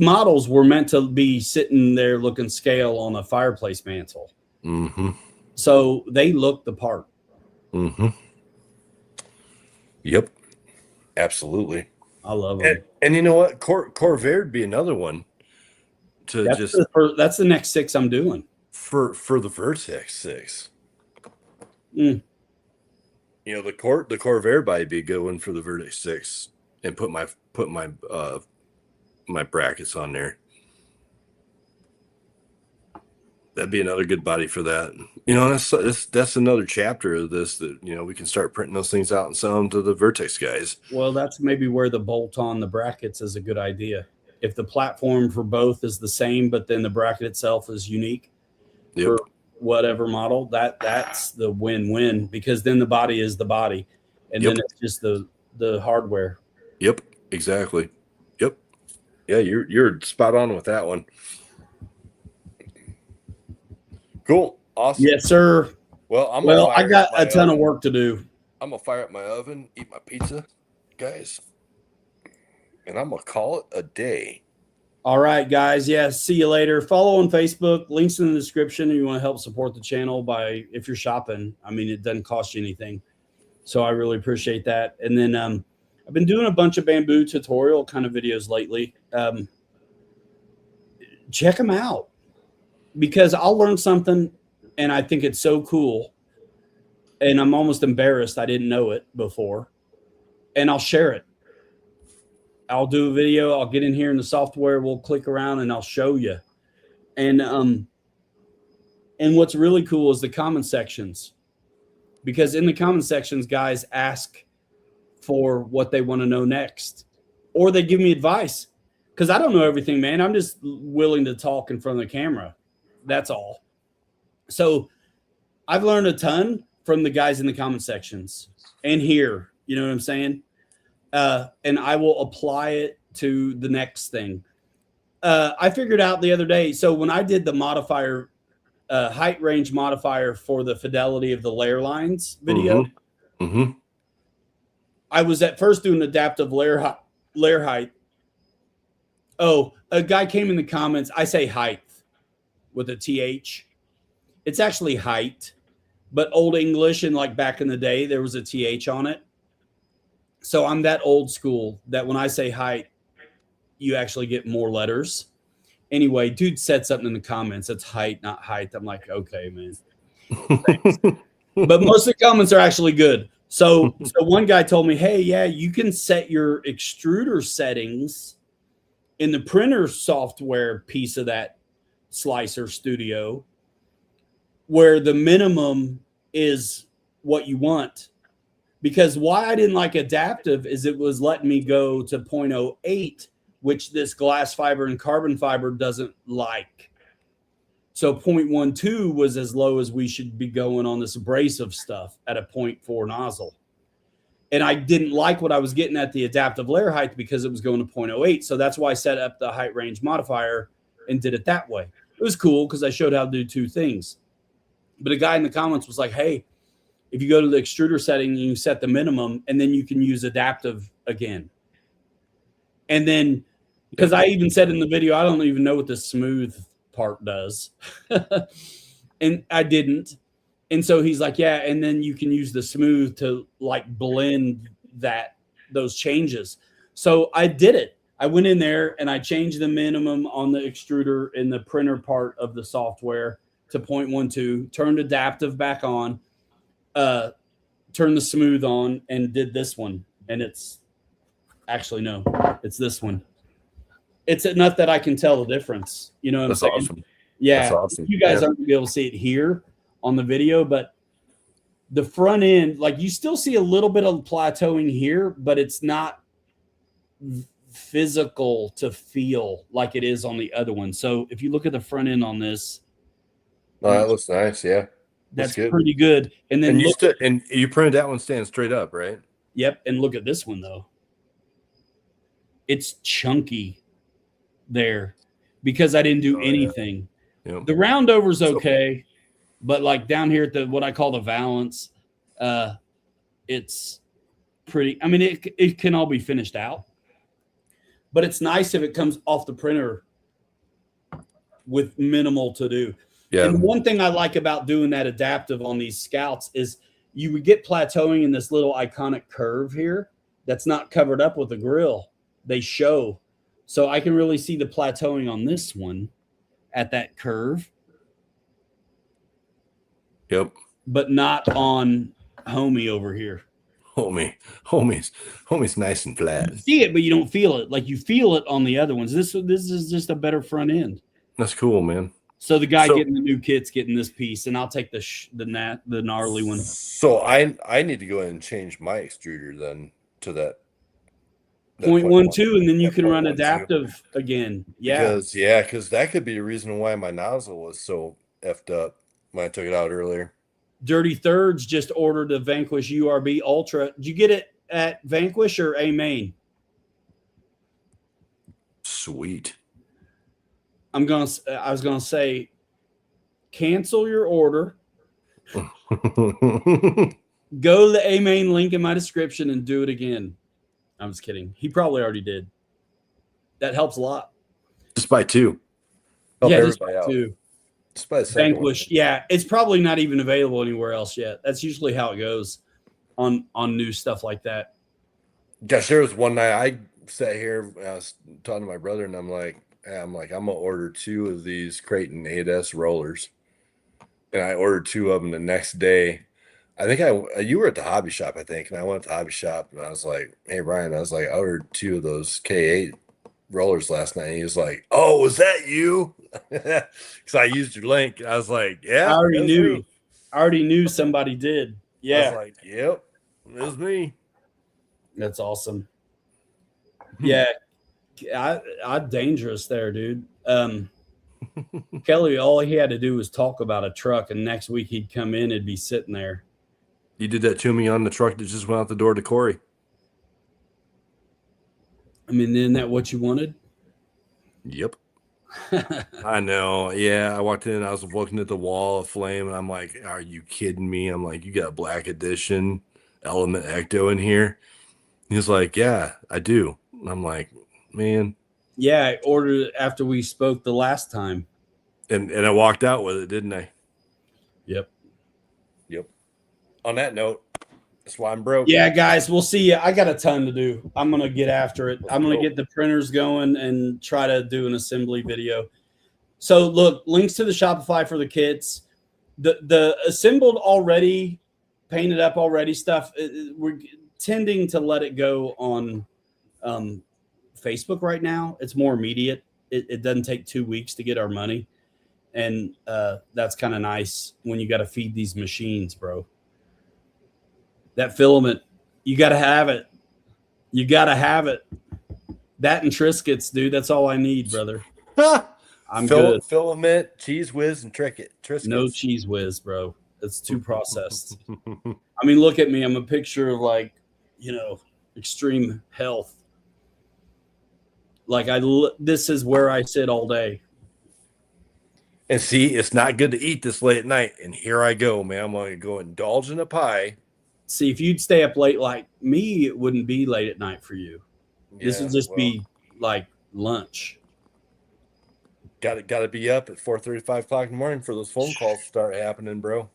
models were meant to be sitting there looking scale on a fireplace mantle. Mm-hmm. So they look the part. Mm-hmm. Yep. Absolutely. I love them. And you know what? Corvair would be another one to that's the next 6 I'm doing. For the Vertex 6. Mm. The Corvair body would be a good one for the Vertex 6 and put my my brackets on there. That'd be another good body for that. That's another chapter of this that we can start printing those things out and sell them to the Vertex guys. Well, that's maybe where the bolt on the brackets is a good idea. If the platform for both is the same, but then the bracket itself is unique for whatever model, that's the win-win, because then the body is the body, and then it's just the hardware. Yep, exactly. Yep. Yeah, you're spot on with that one. Cool. Awesome. Yes, sir. Well, I got a ton of work to do. I'm gonna fire up my oven, eat my pizza, guys, and I'm gonna call it a day. All right, guys. Yeah, see you later. Follow on Facebook. Links in the description. If you want to help support the channel if you're shopping. I mean, it doesn't cost you anything, so I really appreciate that. And then I've been doing a bunch of bamboo tutorial kind of videos lately. Check them out, because I'll learn something and I think it's so cool, and I'm almost embarrassed I didn't know it before, and I'll share it. I'll do a video. I'll get in here in the software. We'll click around and I'll show you. And what's really cool is the comment sections, because in the comment sections, guys ask for what they want to know next, or they give me advice, because I don't know everything, man. I'm just willing to talk in front of the camera. That's all. So I've learned a ton from the guys in the comment sections and here, you know what I'm saying? And I will apply it to the next thing. I figured out the other day. So when I did the modifier, height range modifier for the fidelity of the layer lines video, I was at first doing adaptive layer height. Oh, a guy came in the comments. I say height with a TH. It's actually height, but Old English, and like back in the day, there was a TH on it. So I'm that old school that when I say height, you actually get more letters. Anyway, dude said something in the comments. It's height, not height. I'm like, okay, man. But most of the comments are actually good. So one guy told me, hey, yeah, you can set your extruder settings in the printer software piece of that Slicer Studio, where the minimum is what you want. Because why I didn't like adaptive is it was letting me go to 0.08 which this glass fiber and carbon fiber doesn't like. So 0.12 was as low as we should be going on this abrasive stuff at a 0.4 nozzle. And I didn't like what I was getting at the adaptive layer height because it was going to 0.08. So that's why I set up the height range modifier and did it that way. It was cool because I showed how to do two things. But a guy in the comments was like, hey, if you go to the extruder setting, you set the minimum and then you can use adaptive again. And then, because I even said in the video, I don't even know what the smooth part does. And I didn't. And so he's like, yeah, and then you can use the smooth to like blend those changes. So I did it. I went in there and I changed the minimum on the extruder in the printer part of the software to 0.12, turned adaptive back on, turned the smooth on, and did this one. And it's actually, no, it's this one. It's enough that I can tell the difference. You know what I'm saying? Awesome. Yeah. That's awesome. You guys aren't going to be able to see it here on the video, but the front end, like you still see a little bit of plateauing here, but it's not physical to feel like it is on the other one. So if you look at the front end on this, that looks nice. Yeah, that's good. pretty good. And then you printed that one standing straight up, right? Yep. And look at this one though. It's chunky there because I didn't do anything. Yeah. Yep. The roundover's okay. But like down here at what I call the valance, it's pretty. I mean, it can all be finished out, but it's nice if it comes off the printer with minimal to do. Yeah. And one thing I like about doing that adaptive on these Scouts is you would get plateauing in this little iconic curve here that's not covered up with a grill. They show. So I can really see the plateauing on this one at that curve. Yep. But not on homie over here. Homie's nice and flat. You see it, but you don't feel it. Like you feel it on the other ones. This is just a better front end. That's cool, man. So the guy getting the new kit's getting this piece, and I'll take the gnarly one. So I need to go ahead and change my extruder then to that 0.12, and then you can run adaptive again. Yeah. Because that could be the reason why my nozzle was so effed up when I took it out earlier. Dirty Thirds just ordered a Vanquish URB Ultra. Did you get it at Vanquish or A Main? Sweet. I was gonna say, cancel your order. Go to the A Main link in my description and do it again. I'm just kidding. He probably already did. That helps a lot. Just buy two. Help everybody out. Two. Just buy the second Vanquish. one. Yeah, it's probably not even available anywhere else yet. That's usually how it goes on new stuff like that. Gosh, there was one night I sat here, I was talking to my brother, and I'm like, I'm gonna order 2 of these Creighton 8S rollers, and I ordered 2 of them the next day. I think you were at the hobby shop, I think, and I went to the hobby shop, and I was like, hey Brian, I was like, I ordered 2 of those K8 rollers last night. And he was like, oh, was that you? Because I used your link. And I was like, yeah, I already knew somebody did. Yeah, I was like, yep, it was me. That's awesome. Yeah, I dangerous there, dude. Kelly, all he had to do was talk about a truck, and next week he'd come in, it'd be sitting there. You did that to me on the truck that just went out the door to Corey. I mean, isn't that what you wanted? Yep. I know. Yeah, I walked in, I was looking at the wall of flame, and I'm like, are you kidding me? I'm like, you got a Black Edition Element Ecto in here? He's like, yeah, I do. And I'm like, man. Yeah, I ordered it after we spoke the last time. And I walked out with it, didn't I? Yep. On that note, that's why I'm broke. Yeah, guys, we'll see you. I got a ton to do. I'm going to get after it. I'm going to get the printers going and try to do an assembly video. So, look, links to the Shopify for the kits. The assembled already, painted up already stuff, we're tending to let it go on Facebook right now. It's more immediate. It doesn't take 2 weeks to get our money. And that's kind of nice when you got to feed these machines, bro. That filament, you got to have it. You got to have it. That and Triscuits, dude. That's all I need, brother. I'm Fill, good. Filament, Cheese Whiz, and Triscuits. No Cheese Whiz, bro. It's too processed. I mean, look at me. I'm a picture of like, extreme health. Like this is where I sit all day. And see, it's not good to eat this late at night. And here I go, man. I'm going to go indulge in a pie. See, if you'd stay up late like me, it wouldn't be late at night for you. This would just be like lunch. Got to be up at 4:30, 5 o'clock in the morning for those phone calls to start happening, bro.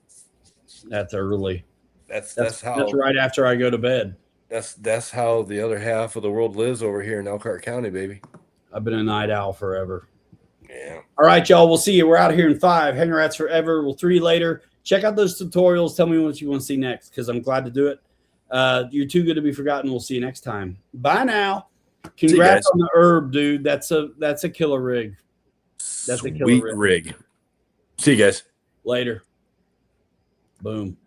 That's early. That's right after I go to bed. That's how the other half of the world lives over here in Elkhart County, baby. I've been a night owl forever. Yeah. All right, y'all. We'll see you. We're out of here in 5. Hanger Rats forever. We'll 3 later. Check out those tutorials. Tell me what you want to see next, because I'm glad to do it. You're too good to be forgotten. We'll see you next time. Bye now. Congrats on the herb, dude. That's a killer rig. That's a killer rig. See you guys later. Boom.